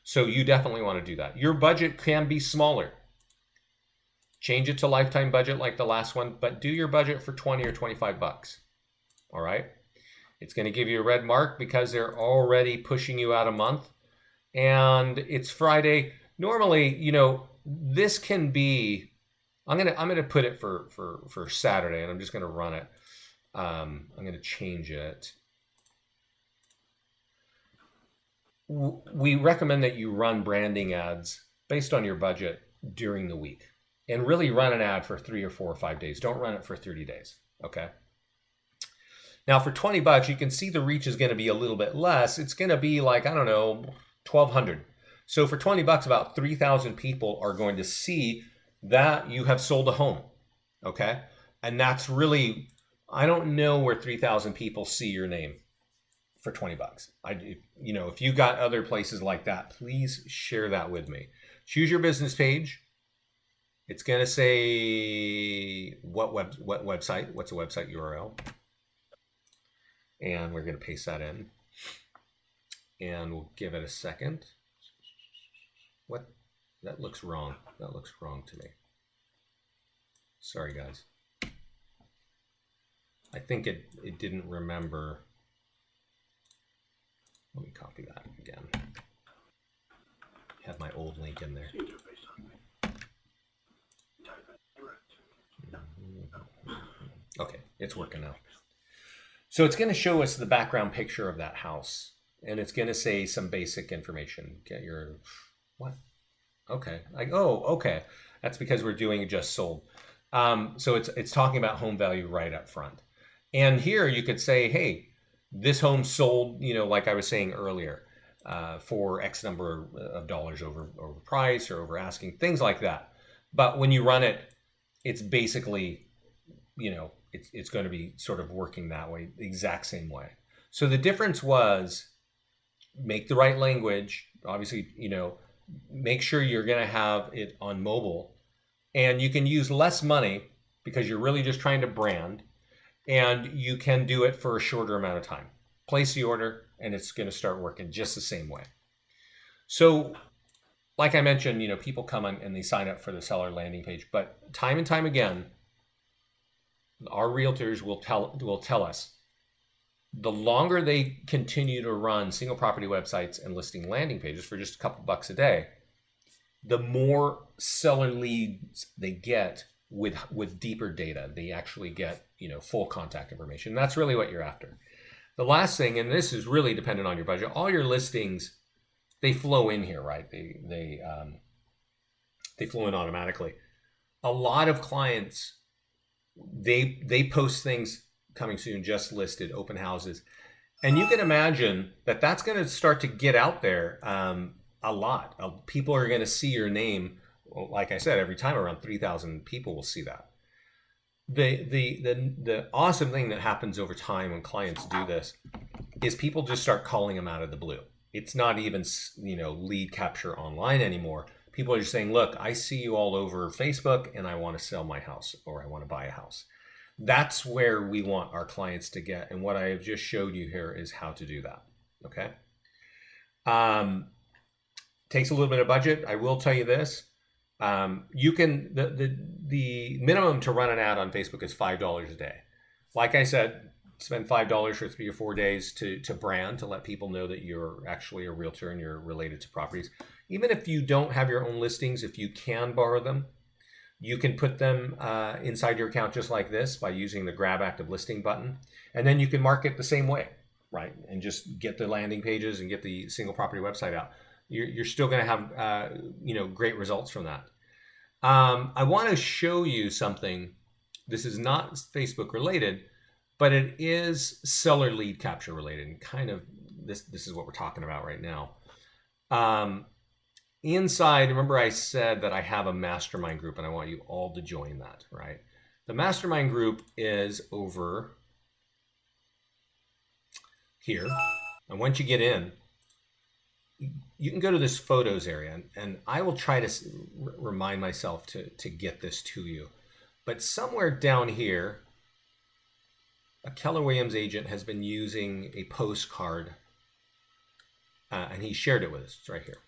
So you definitely want to do that. Your budget can be smaller. Change it to lifetime budget like the last one, but do your budget for 20 or 25 bucks. All right? It's going to give you a red mark because they're already pushing you out a month. And it's Friday. Normally, this can be, I'm gonna put it for Saturday, and I'm just gonna run it. I'm gonna change it. We recommend that you run branding ads based on your budget during the week, and really run an ad for 3 or 4 or 5 days. Don't run it for 30 days. Okay. Now for 20 bucks, you can see the reach is going to be a little bit less. It's going to be like, I don't know, 1,200. So for 20 bucks, about 3,000 people are going to see that you have sold a home. Okay. And that's really, I don't know where 3,000 people see your name for 20 bucks. If you got other places like that, please share that with me. Choose your business page. It's going to say what website, what's a website URL. And we're going to paste that in, and we'll give it a second. What? That looks wrong. That looks wrong to me. Sorry, guys. I think it didn't remember. Let me copy that again. Have my old link in there. Okay, it's working now. So it's going to show us the background picture of that house, and it's going to say some basic information. Get your what? Okay. Okay. That's because we're doing just sold. So it's talking about home value right up front. And here you could say, hey, this home sold, like I was saying earlier, for X number of dollars over price or over asking, things like that. But when you run it, it's basically, it's going to be sort of working that way, the exact same way. So the difference was make the right language, obviously, make sure you're going to have it on mobile, and you can use less money because you're really just trying to brand, and you can do it for a shorter amount of time. Place the order and it's going to start working just the same way. So like I mentioned, people come on and they sign up for the seller landing page, but time and time again, our realtors will tell us the longer they continue to run single property websites and listing landing pages for just a couple bucks a day, the more seller leads they get with deeper data. They actually get, full contact information. That's really what you're after. The last thing, and this is really dependent on your budget, all your listings, they flow in here, right? They flow in automatically. A lot of clients, they post things coming soon, just listed, open houses. And you can imagine that that's going to start to get out there a lot. People are going to see your name. Like I said, every time around 3,000 people will see that. The awesome thing that happens over time when clients do this is people just start calling them out of the blue. It's not even, lead capture online anymore. People are just saying, look, I see you all over Facebook and I want to sell my house or I want to buy a house. That's where we want our clients to get. And what I have just showed you here is how to do that. Okay. Takes a little bit of budget. I will tell you this. You can, the minimum to run an ad on Facebook is $5 a day. Like I said, spend $5 for 3 or 4 days to brand, to let people know that you're actually a realtor and you're related to properties. Even if you don't have your own listings, if you can borrow them, you can put them inside your account just like this by using the grab active listing button. And then you can market the same way, right? And just get the landing pages and get the single property website out. You're still going to have great results from that. I want to show you something. This is not Facebook related, but it is seller lead capture related, and kind of this is what we're talking about right now. Inside, remember I said that I have a mastermind group and I want you all to join that, right? The mastermind group is over here, and once you get in, you can go to this photos area, and I will try to remind myself to get this to you. But somewhere down here, a Keller Williams agent has been using a postcard, and he shared it with us. It's right here.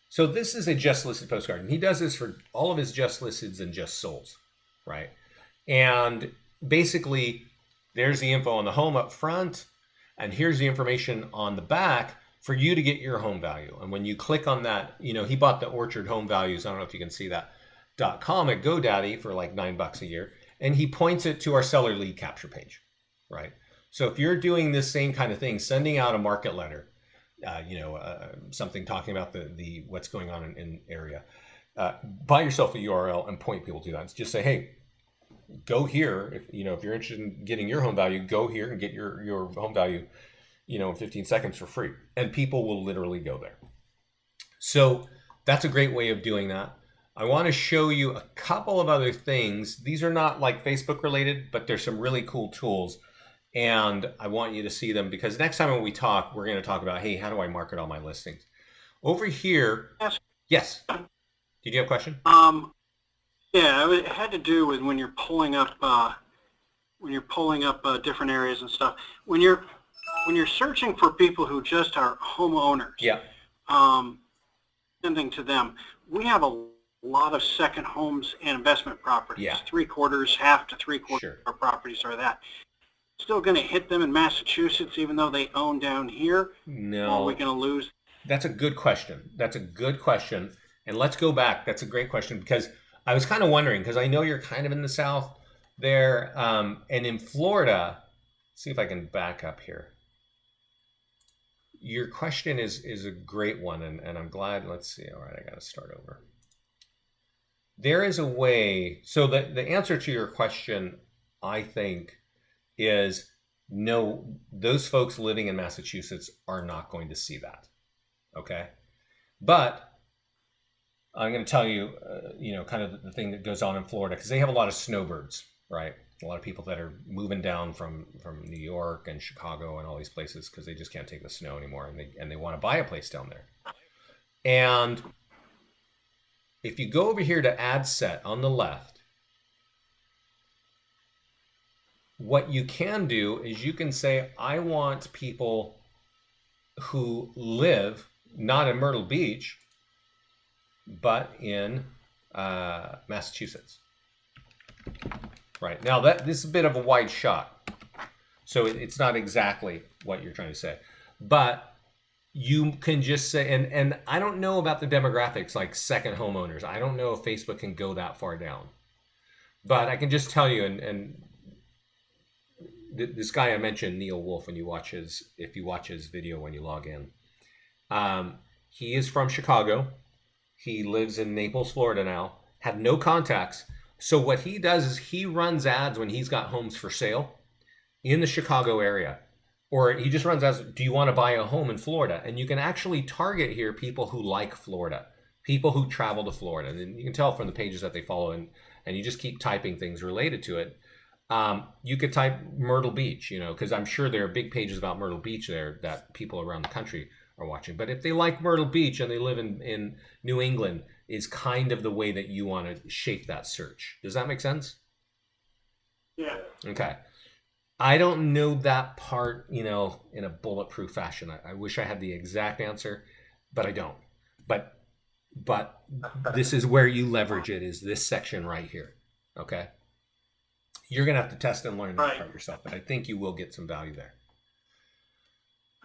So this is a just listed postcard, and he does this for all of his just listeds and just solds, right? And basically, there's the info on the home up front, and here's the information on the back for you to get your home value. And when you click on that, he bought the Orchard Home Values, I don't know if you can see that, .com at GoDaddy for like $9 a year. And he points it to our seller lead capture page, right? So if you're doing this same kind of thing, sending out a market letter, something talking about the what's going on in area, buy yourself a URL and point people to that. It's just say, hey, go here. If you're interested in getting your home value, go here and get your home value, in 15 seconds for free. And people will literally go there. So that's a great way of doing that. I want to show you a couple of other things. These are not like Facebook related, but there's some really cool tools. And I want you to see them because next time when we talk, we're going to talk about, hey, how do I market all my listings? Over here. Yes. Did you have a question? Yeah, it had to do with when you're pulling up different areas and stuff. When you're searching for people who just are homeowners. Yeah. sending to them. We have a lot of second homes and investment properties. Yeah. 3/4, half to 3/4 Sure. of properties are that. Still going to hit them in Massachusetts, even though they own down here? Or No. are we going to lose? That's a good question. That's a good question. And let's go back. That's a great question because I was kind of wondering, because I know you're kind of in the South there. And in Florida, see if I can back up here. Your question is a great one. And I'm glad. Let's see. All right, I got to start over. There is a way. So the answer to your question, I think, is no, those folks living in Massachusetts are not going to see that. Okay. But I'm going to tell you, kind of the thing that goes on in Florida, because they have a lot of snowbirds, right? A lot of people that are moving down from New York and Chicago and all these places because they just can't take the snow anymore, and they want to buy a place down there. And if you go over here to ad set on the left, what you can do is you can say, I want people who live not in Myrtle Beach, but in Massachusetts. Right. Now, this is a bit of a wide shot. So it's not exactly what you're trying to say. But you can just say, and I don't know about the demographics like second homeowners. I don't know if Facebook can go that far down. But I can just tell you, and this guy I mentioned, Neil Wolf, if you watch his video when you log in, he is from Chicago. He lives in Naples, Florida now. Had no contacts. So what he does is he runs ads when he's got homes for sale in the Chicago area, or he just runs ads. Do you want to buy a home in Florida? And you can actually target here people who like Florida, people who travel to Florida, and you can tell from the pages that they follow, and you just keep typing things related to it. You could type Myrtle Beach, because I'm sure there are big pages about Myrtle Beach there that people around the country are watching. But if they like Myrtle Beach and they live in New England, is kind of the way that you want to shape that search. Does that make sense? Yeah. Okay. I don't know that part, in a bulletproof fashion. I wish I had the exact answer, but I don't. But this is where you leverage it, is this section right here. Okay. You're going to have to test and learn that part yourself, but I think you will get some value there.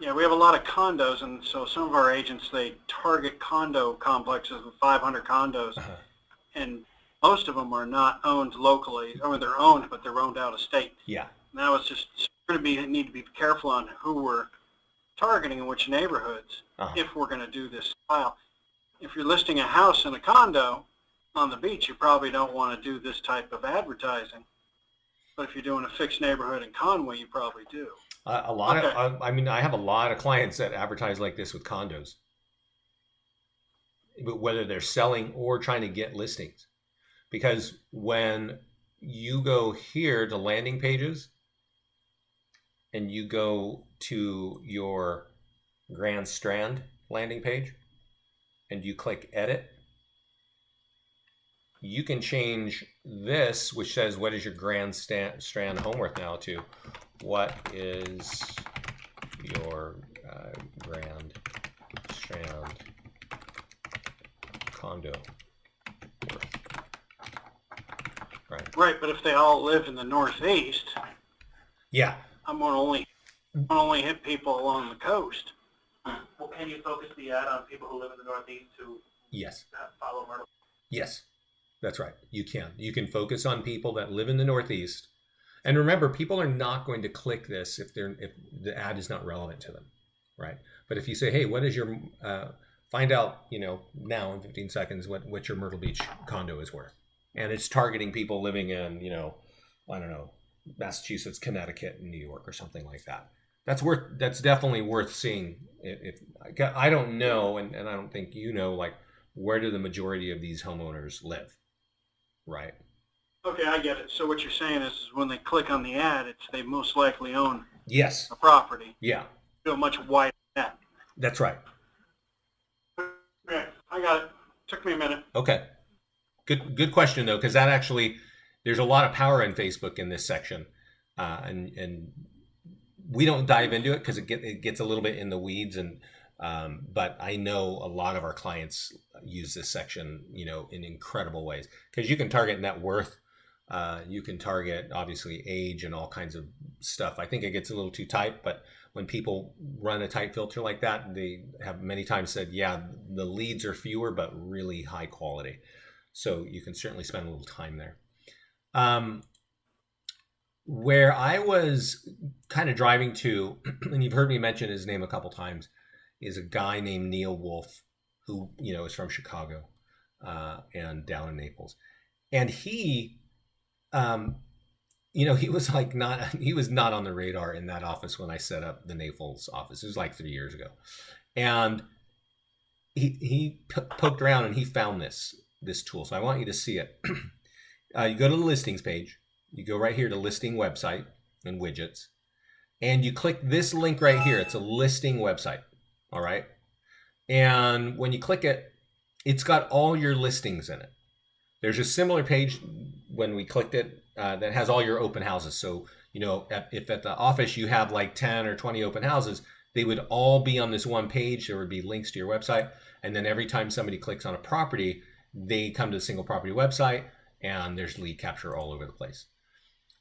Yeah, we have a lot of condos, and so some of our agents, they target condo complexes with 500 condos, and most of them are not owned locally. I mean, they're owned, but they're owned out of state. Yeah. Now it's just need to be careful on who we're targeting in which neighborhoods if we're going to do this style. If you're listing a house in a condo on the beach, you probably don't want to do this type of advertising. But if you're doing a fixed neighborhood in Conway, you probably do. I have a lot of clients that advertise like this with condos, but whether they're selling or trying to get listings. Because when you go here to landing pages and you go to your Grand Strand landing page and you click edit, you can change this, which says, what is your Grand Strand home worth now, to what is your Grand Strand condo worth? Right, but if they all live in the Northeast, yeah, I'm going to only hit people along the coast. Well, can you focus the ad on people who live in the Northeast who follow Myrtle? Yes, that's right. You can. You can focus on people that live in the Northeast. And remember, people are not going to click this if the ad is not relevant to them, right? But if you say, hey, what is your, find out, now in 15 seconds what your Myrtle Beach condo is worth. And it's targeting people living in, I don't know, Massachusetts, Connecticut, and New York or something like that. That's definitely worth seeing. If I don't know, and I don't think like, where do the majority of these homeowners live, right? Okay, I get it. So what you're saying is when they click on the ad, they most likely own a property. Yeah. Do a much wider net. That's right. Okay, I got it. Took me a minute. Okay. Good question though, because that actually, there's a lot of power in Facebook in this section, and we don't dive into it because it gets a little bit in the weeds, and But I know a lot of our clients use this section, in incredible ways, because you can target net worth. You can target, obviously, age and all kinds of stuff. I think it gets a little too tight, but when people run a tight filter like that, they have many times said, yeah, the leads are fewer, but really high quality. So you can certainly spend a little time there. Where I was kind of driving to, and you've heard me mention his name a couple times, is a guy named Neil Wolf, who, is from Chicago and down in Naples. And he, he was not on the radar in that office when I set up the Naples office. It was like 3 years ago. And he poked around and he found this tool. So I want you to see it. You go to the listings page. You go right here to listing website and widgets. And you click this link right here. It's a listing website. All right. And when you click it, it's got all your listings in it. There's a similar page when we clicked it that has all your open houses. So, if at the office you have like 10 or 20 open houses, they would all be on this one page. There would be links to your website. And then every time somebody clicks on a property, they come to the single property website and there's lead capture all over the place.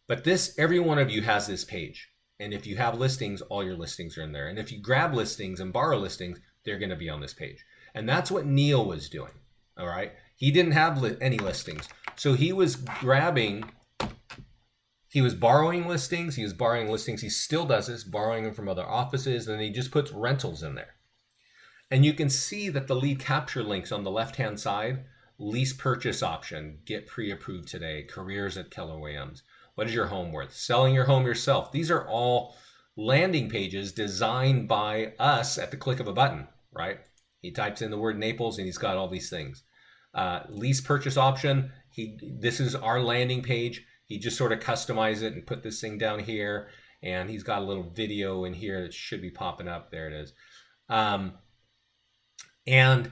But every one of you has this page. And if you have listings, all your listings are in there. And if you grab listings and borrow listings, they're going to be on this page. And that's what Neil was doing. All right. He didn't have any listings. So he was borrowing listings. He still does this, borrowing them from other offices. And he just puts rentals in there. And you can see that the lead capture links on the left-hand side, lease purchase option, get pre-approved today, careers at Keller Willams. What is your home worth? Selling your home yourself. These are all landing pages designed by us at the click of a button, right? He types in the word Naples and he's got all these things. Lease purchase option. This is our landing page. He just sort of customized it and put this thing down here. And he's got a little video in here that should be popping up. There it is. And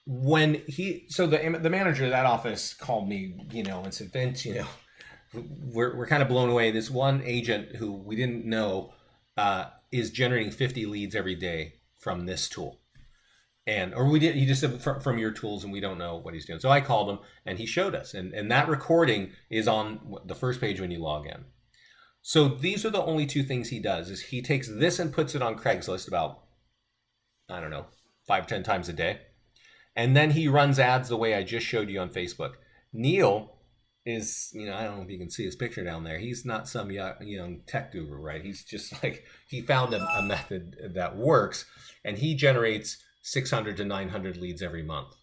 when the manager of that office called me, and said, Vince, we're kind of blown away. This one agent who we didn't know is generating 50 leads every day from this tool. He just said from your tools, and we don't know what he's doing. So I called him and he showed us. And that recording is on the first page when you log in. So these are the only two things he does. Is he takes this and puts it on Craigslist about, 5 or 10 times a day. And then he runs ads the way I just showed you on Facebook. Neil is, I don't know if you can see his picture down there. He's not some young tech guru, right? He's just he found a method that works, and he generates 600 to 900 leads every month.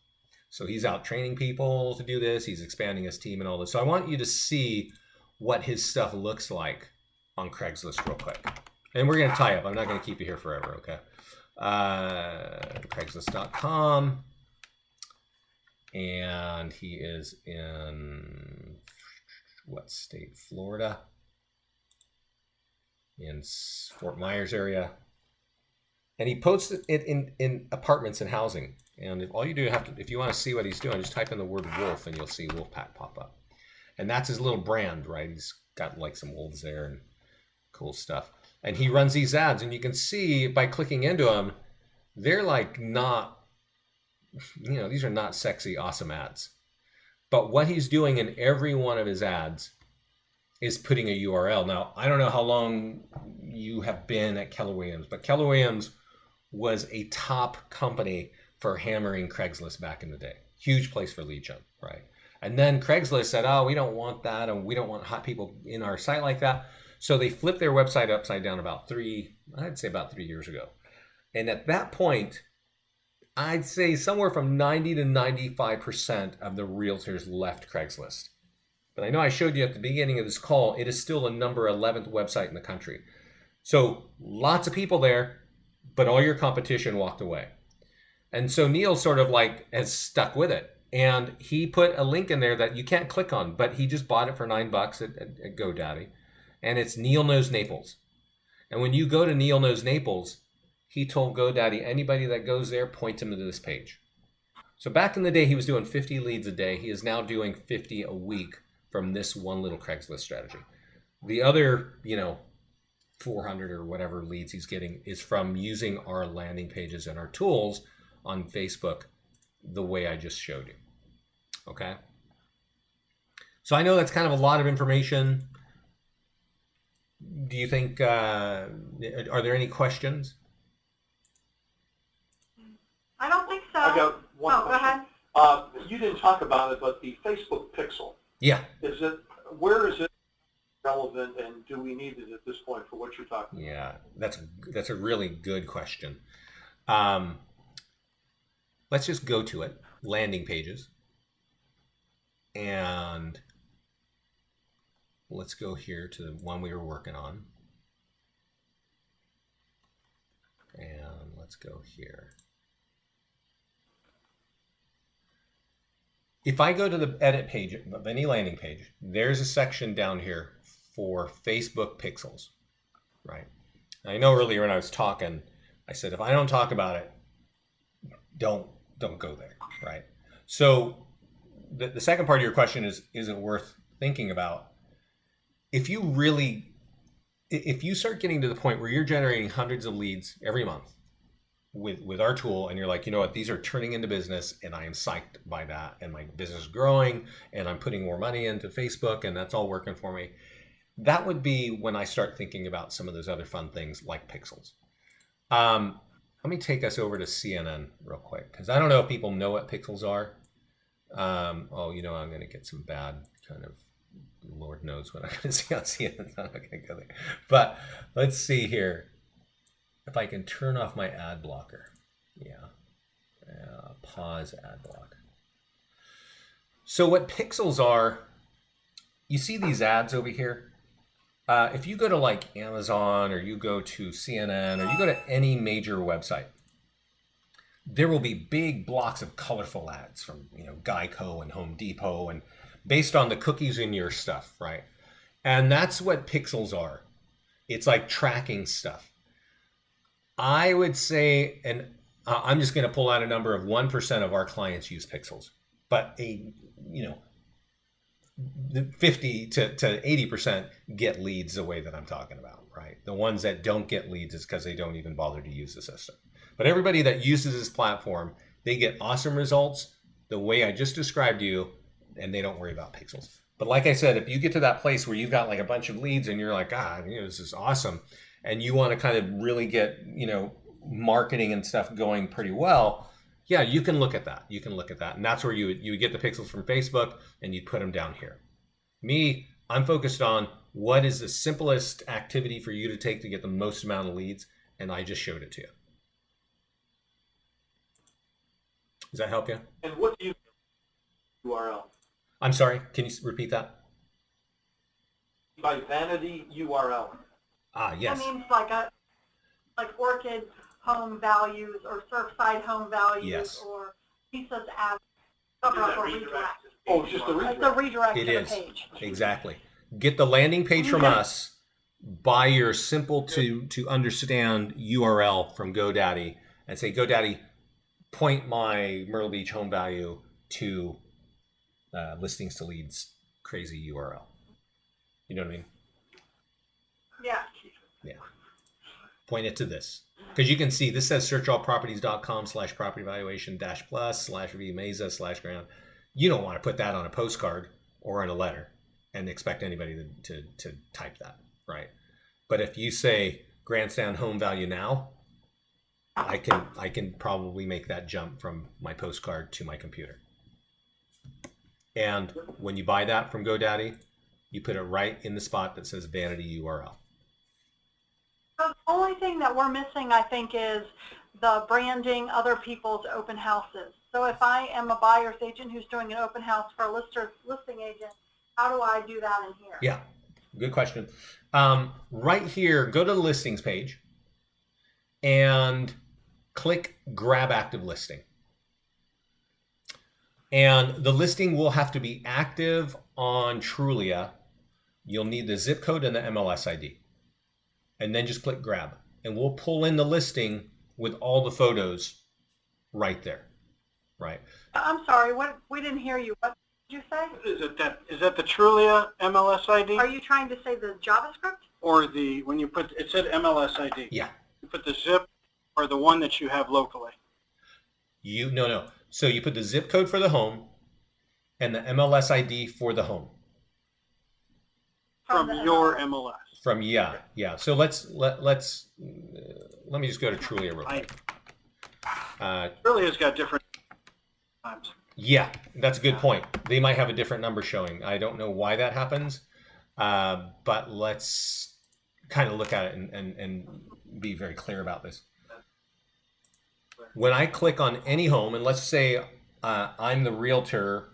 So he's out training people to do this. He's expanding his team and all this. So I want you to see what his stuff looks like on Craigslist real quick. And we're going to tie up. I'm not going to keep you here forever, okay? Craigslist.com. And he is in what state? Florida. In Fort Myers area. And he posts it in apartments and housing. And if you want to see what he's doing, just type in the word wolf and you'll see Wolfpack pop up. And that's his little brand, right? He's got like some wolves there and cool stuff. And he runs these ads, and you can see by clicking into them, they're like not, these are not sexy, awesome ads. But what he's doing in every one of his ads is putting a URL. Now, I don't know how long you have been at Keller Willams, but Keller Willams was a top company for hammering Craigslist back in the day. Huge place for lead gen, right? And then Craigslist said, oh, we don't want that, and we don't want hot people in our site like that. So they flipped their website upside down about 3 years ago. And at that point, I'd say somewhere from 90 to 95% of the realtors left Craigslist. But I know I showed you at the beginning of this call, it is still a number 11th website in the country. So lots of people there, but all your competition walked away. And so Neil sort of has stuck with it. And he put a link in there that you can't click on, but he just bought it for $9 at GoDaddy. And it's Neil Knows Naples. And when you go to Neil Knows Naples, he told GoDaddy, anybody that goes there, point them to this page. So back in the day, he was doing 50 leads a day. He is now doing 50 a week from this one little Craigslist strategy. The other, 400 or whatever leads he's getting is from using our landing pages and our tools on Facebook the way I just showed you. Okay. So I know that's kind of a lot of information. Do you think, are there any questions? I don't think so. I got one question. Go ahead. You didn't talk about it, but the Facebook pixel. Yeah. Where is it relevant, and do we need it at this point for what you're talking about? Yeah, that's a really good question. Let's just go to it, landing pages. And let's go here to the one we were working on. And let's go here. If I go to the edit page of any landing page, there's a section down here for Facebook pixels, right? I know earlier when I was talking, I said, if I don't talk about it, don't go there, right? So the second part of your question is it worth thinking about? If you start getting to the point where you're generating hundreds of leads every month with our tool, and you're like, you know what, these are turning into business, and I am psyched by that, and my business is growing, and I'm putting more money into Facebook, and that's all working for me, that would be when I start thinking about some of those other fun things like pixels. Let me take us over to CNN real quick, because I don't know if people know what pixels are. Oh, you know, I'm going to get some bad kind of, Lord knows what I'm going to see on CNN. I'm not going to go there. But let's see here. If I can turn off my ad blocker. Yeah. Pause ad block. So what pixels are, you see these ads over here? If you go to like Amazon, or you go to CNN, or you go to any major website, there will be big blocks of colorful ads from, you know, Geico and Home Depot, and based on the cookies in your stuff, right? And that's what pixels are. It's like tracking stuff. I would say, and I'm just going to pull out a number of 1% of our clients use pixels, but 50 to 80% get leads the way that I'm talking about, right? The ones that don't get leads is because they don't even bother to use the system. But everybody that uses this platform, they get awesome results the way I just described to you, and they don't worry about pixels. But like I said, if you get to that place where you've got like a bunch of leads and you're like, this is awesome, and you want to kind of really get, marketing and stuff going pretty well, yeah, you can look at that. You can look at that. And that's where you would get the pixels from Facebook, and you put them down here. Me, I'm focused on what is the simplest activity for you to take to get the most amount of leads, and I just showed it to you. Does that help you? And what do you URL? I'm sorry, can you repeat that? By vanity URL. Yes. That means like Orchid home values, or Surfside home values, yes, or Pisa's ad cover up or redirect. Oh, just the redirect. It's a redirect it to is. the page. Exactly. Get the landing page from us, buy your simple to understand URL from GoDaddy, and say, GoDaddy, point my Myrtle Beach home value to listings to leads crazy URL. You know what I mean? Yeah. Yeah. Point it to this. Because you can see this says searchallproperties.com/property valuation +/v-mesa/ground. You don't want to put that on a postcard or on a letter and expect anybody to type that, right? But if you say Grandstand home value now, I can probably make that jump from my postcard to my computer. And when you buy that from GoDaddy, you put it right in the spot that says vanity URL. The only thing that we're missing, I think, is the branding other people's open houses. So if I am a buyer's agent who's doing an open house for a listing agent, how do I do that in here? Yeah, good question. Right here, go to the listings page and click Grab Active Listing. And the listing will have to be active on Trulia. You'll need the zip code and the MLS ID. And then just click Grab. And we'll pull in the listing with all the photos right there. Right? I'm sorry, we didn't hear you. What did you say? Is that the Trulia MLS ID? Are you trying to say the JavaScript or when you put, it said MLS ID. Yeah. You put the zip or the one that you have locally? No. So you put the zip code for the home and the MLS ID for the home. From your MLS. From, yeah. So let me just go to Trulia real quick. Trulia's got different times. Yeah, that's a good point. They might have a different number showing. I don't know why that happens, but let's kind of look at it and be very clear about this. When I click on any home, and let's say I'm the realtor,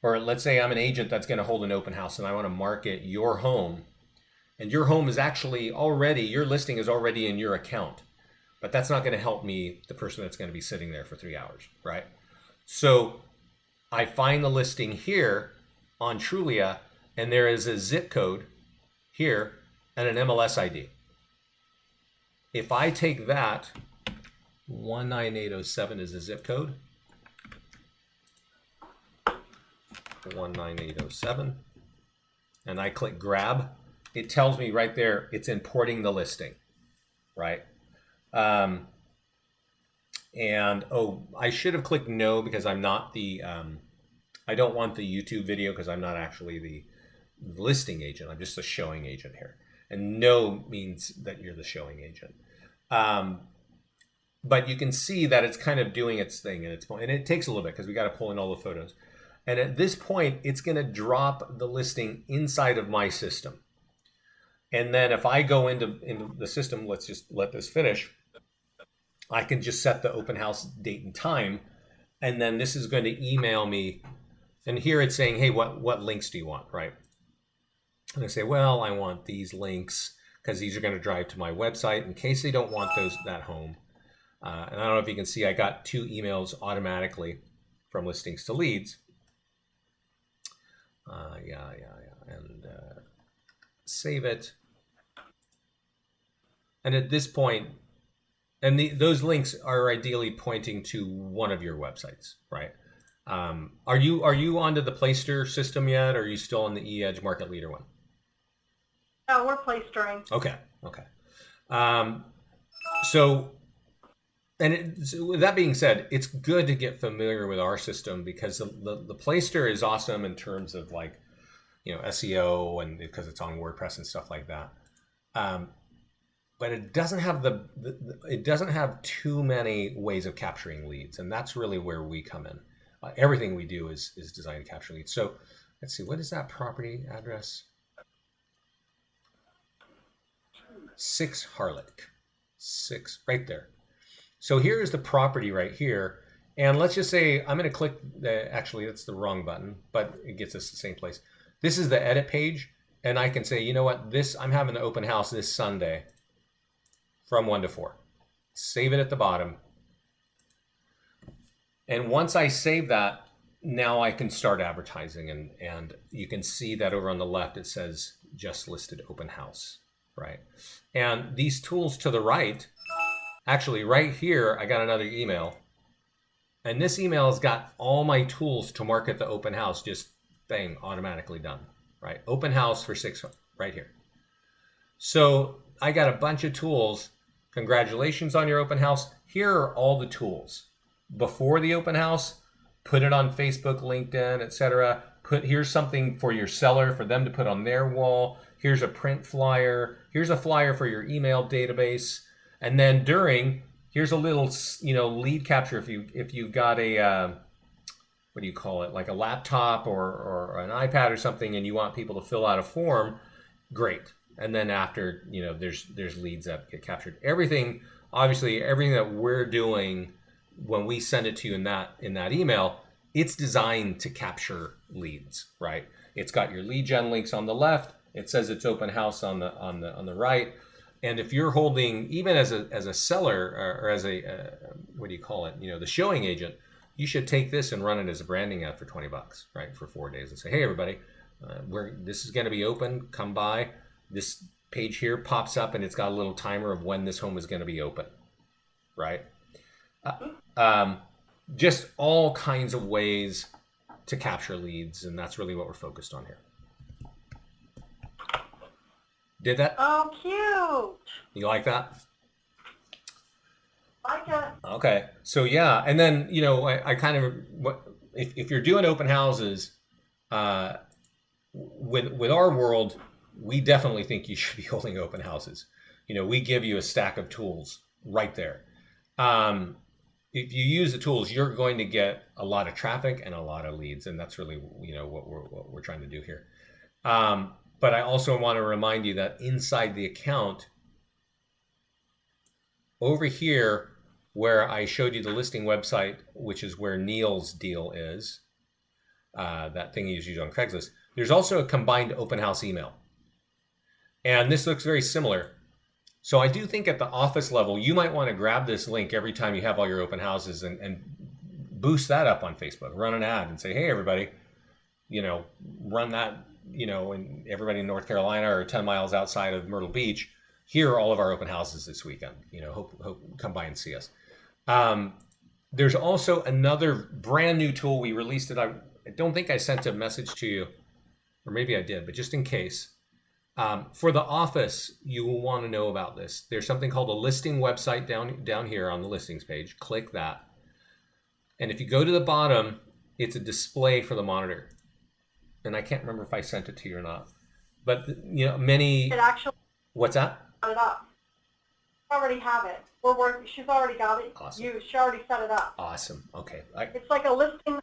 or let's say I'm an agent that's going to hold an open house and I want to market your home, and your home is actually already, your listing is already in your account, but that's not going to help me, the person that's going to be sitting there for 3 hours, right? So I find the listing here on Trulia, and there is a zip code here and an MLS ID. If I take that, 19807 is the zip code. 19807. And I click grab. It tells me right there it's importing the listing, right? And oh, I should have clicked no because I'm not the, I don't want the YouTube video because I'm not actually the listing agent. I'm just a showing agent here. And no means that you're the showing agent. But you can see that it's kind of doing its thing at its point. And it takes a little bit because we got to pull in all the photos. And at this point, it's going to drop the listing inside of my system. And then if I go into the system, let's just let this finish. I can just set the open house date and time. And then this is going to email me. And here it's saying, hey, what links do you want, right? And I say, well, I want these links because these are going to drive to my website in case they don't want that home. And I don't know if you can see, I got 2 emails automatically from listings to leads. And save it. And at this point, and those links are ideally pointing to one of your websites, right? Are you onto the Playster system yet, or are you still on the eEdge Market Leader one? No, we're Playstering. Okay. So with that being said, it's good to get familiar with our system because the Playster is awesome in terms of like, SEO and because it's on WordPress and stuff like that. But it doesn't have it doesn't have too many ways of capturing leads, and that's really where we come in. Everything we do is designed to capture leads. So let's see, what is that property address? 6 Harlech, 6 right there. So here's the property right here, and let's just say I'm going to click actually that's the wrong button, but it gets us the same place. This is the edit page, and I can say, you know what, I'm having an open house this Sunday from 1 to 4. Save it at the bottom. And once I save that, now I can start advertising, and you can see that over on the left it says just listed open house, right? And these tools to the right, actually right here, I got another email, and this email has got all my tools to market the open house, just bang, automatically done, right? Open house for 6 right here. So I got a bunch of tools. Congratulations on your open house. Here are all the tools. Before the open house, put it on Facebook, LinkedIn, etc. Here's something for your seller, for them to put on their wall. Here's a print flyer. Here's a flyer for your email database. And then here's a little, lead capture. If you've got a, what do you call it? Like a laptop or an iPad or something, and you want people to fill out a form, great. And then after, there's leads that get captured. Everything that we're doing when we send it to you in that email, it's designed to capture leads, right? It's got your lead gen links on the left. It says it's open house on the right. And if you're holding, even as a seller or as a what do you call it? The showing agent, you should take this and run it as a branding ad for $20, right? For 4 days and say, hey everybody, this is going to be open. Come by. This page here pops up and it's got a little timer of when this home is going to be open, right? Just all kinds of ways to capture leads, and that's really what we're focused on here. Did that? Oh, cute. You like that? Like it. Okay. So yeah, and then I kind of if you're doing open houses, with our world, we definitely think you should be holding open houses. We give you a stack of tools right there. If you use the tools, you're going to get a lot of traffic and a lot of leads, and that's really what we're trying to do here. But I also want to remind you that inside the account, over here, where I showed you the listing website, which is where Neil's deal is, that thing he's used on Craigslist, there's also a combined open house email. And this looks very similar. So I do think at the office level, you might want to grab this link every time you have all your open houses and boost that up on Facebook. Run an ad and say, hey, everybody, run that, and everybody in North Carolina or 10 miles outside of Myrtle Beach, here are all of our open houses this weekend. Hope come by and see us. There's also another brand new tool we released. I don't think I sent a message to you, or maybe I did, but just in case. For the office, you will want to know about this. There's something called a listing website down here on the listings page. Click that. And if you go to the bottom, it's a display for the monitor. And I can't remember if I sent it to you or not. But, many... It actually... What's that? Set it up. I already have it. We're working. She's already got it. Awesome. She already set it up. Awesome. Okay. It's like a listing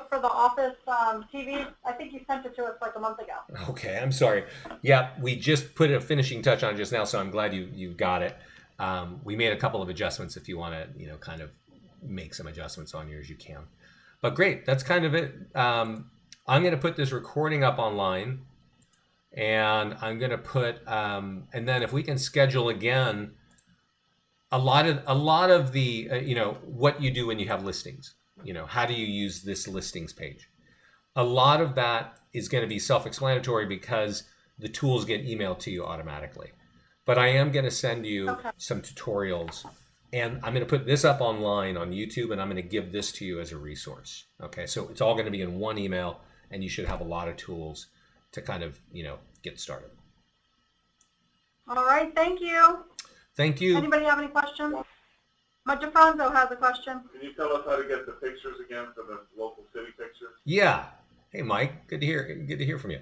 for the office TV. I think you sent it to us like a month ago. Okay, I'm sorry. Yeah, we just put a finishing touch on it just now, so I'm glad you got it. We made a couple of adjustments. If you want to, kind of make some adjustments on yours, you can. But great, that's kind of it. I'm going to put this recording up online, and I'm going to put, and then if we can schedule again, a lot of the, what you do when you have listings. How do you use this listings page? A lot of that is going to be self-explanatory because the tools get emailed to you automatically. But I am going to send you some tutorials, and I'm going to put this up online on YouTube, and I'm going to give this to you as a resource. Okay, so it's all going to be in one email, and you should have a lot of tools to kind of, get started. All right, thank you. Thank you. Anybody have any questions? DeFranzo has a question. Can you tell us how to get the pictures again for the local city pictures? Yeah. Hey, Mike. Good to hear from you.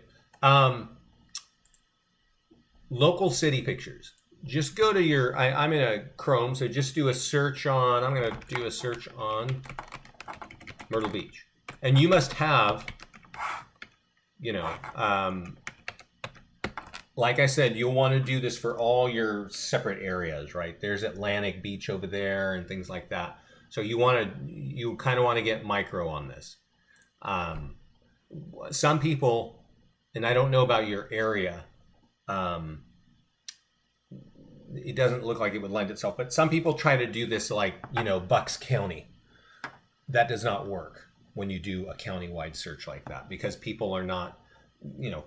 Local city pictures. Just go to your. I'm in a Chrome, so just do a search on. I'm going to do a search on Myrtle Beach, and you must have. Like I said, you'll want to do this for all your separate areas, right? There's Atlantic Beach over there and things like that. So you kind of want to get micro on this. Some people, and I don't know about your area, it doesn't look like it would lend itself, but some people try to do this like, Bucks County. That does not work when you do a county-wide search like that because people are not,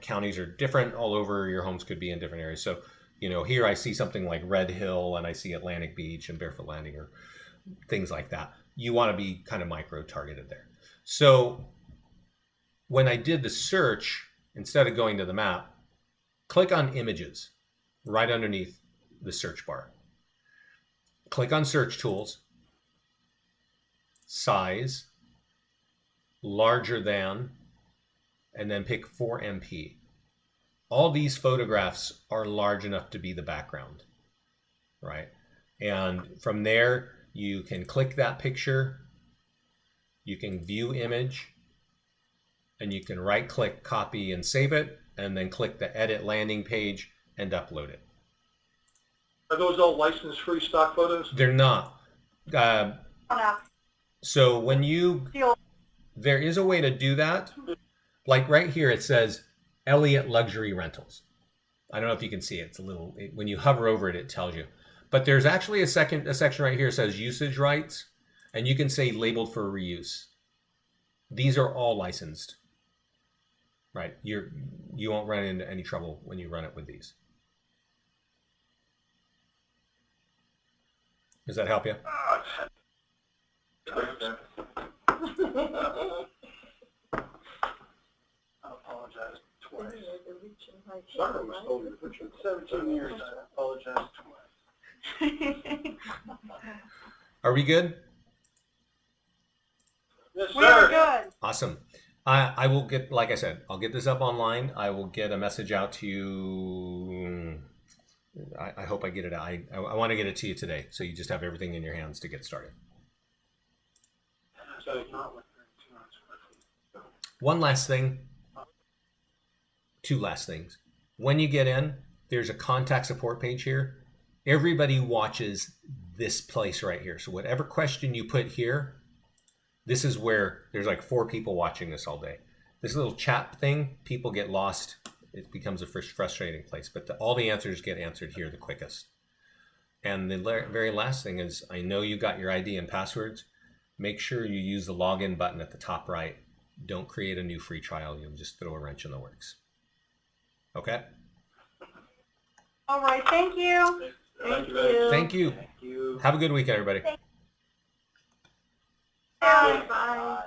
counties are different all over. Your homes could be in different areas. So, here I see something like Red Hill and I see Atlantic Beach and Barefoot Landing or things like that. You want to be kind of micro-targeted there. So when I did the search, instead of going to the map, click on images right underneath the search bar. Click on search tools, size, larger than, and then pick 4MP. All these photographs are large enough to be the background, right? And from there, you can click that picture, you can view image, and you can right-click, copy, and save it, and then click the edit landing page and upload it. Are those all license-free stock photos? They're not. So when there is a way to do that. Like right here, it says Elliott Luxury Rentals. I don't know if you can see it. It's a little, when you hover over it, it tells you. But there's actually a section right here that says usage rights, and you can say labeled for reuse. These are all licensed, right? You won't run into any trouble when you run it with these. Does that help you? I apologize twice. Sorry, I stole your picture. 17 years, I apologize. Are we good? Yes, We are sir. good. Awesome. I will get, like I said, I'll get this up online. I will get a message out to you. I hope I get it out. I want to get it to you today, so you just have everything in your hands to get started. One last thing. Two last things. When you get in, there's a contact support page here. Everybody watches this place right here. So whatever question you put here, this is where there's like 4 people watching this all day. This little chat thing, people get lost. It becomes a frustrating place, but all the answers get answered here the quickest. And the very last thing is, I know you got your ID and passwords. Make sure you use the login button at the top right. Don't create a new free trial. You'll just throw a wrench in the works. Okay? All right. Thank you. Thank you. Thank you. Have a good weekend, everybody. Bye. Bye.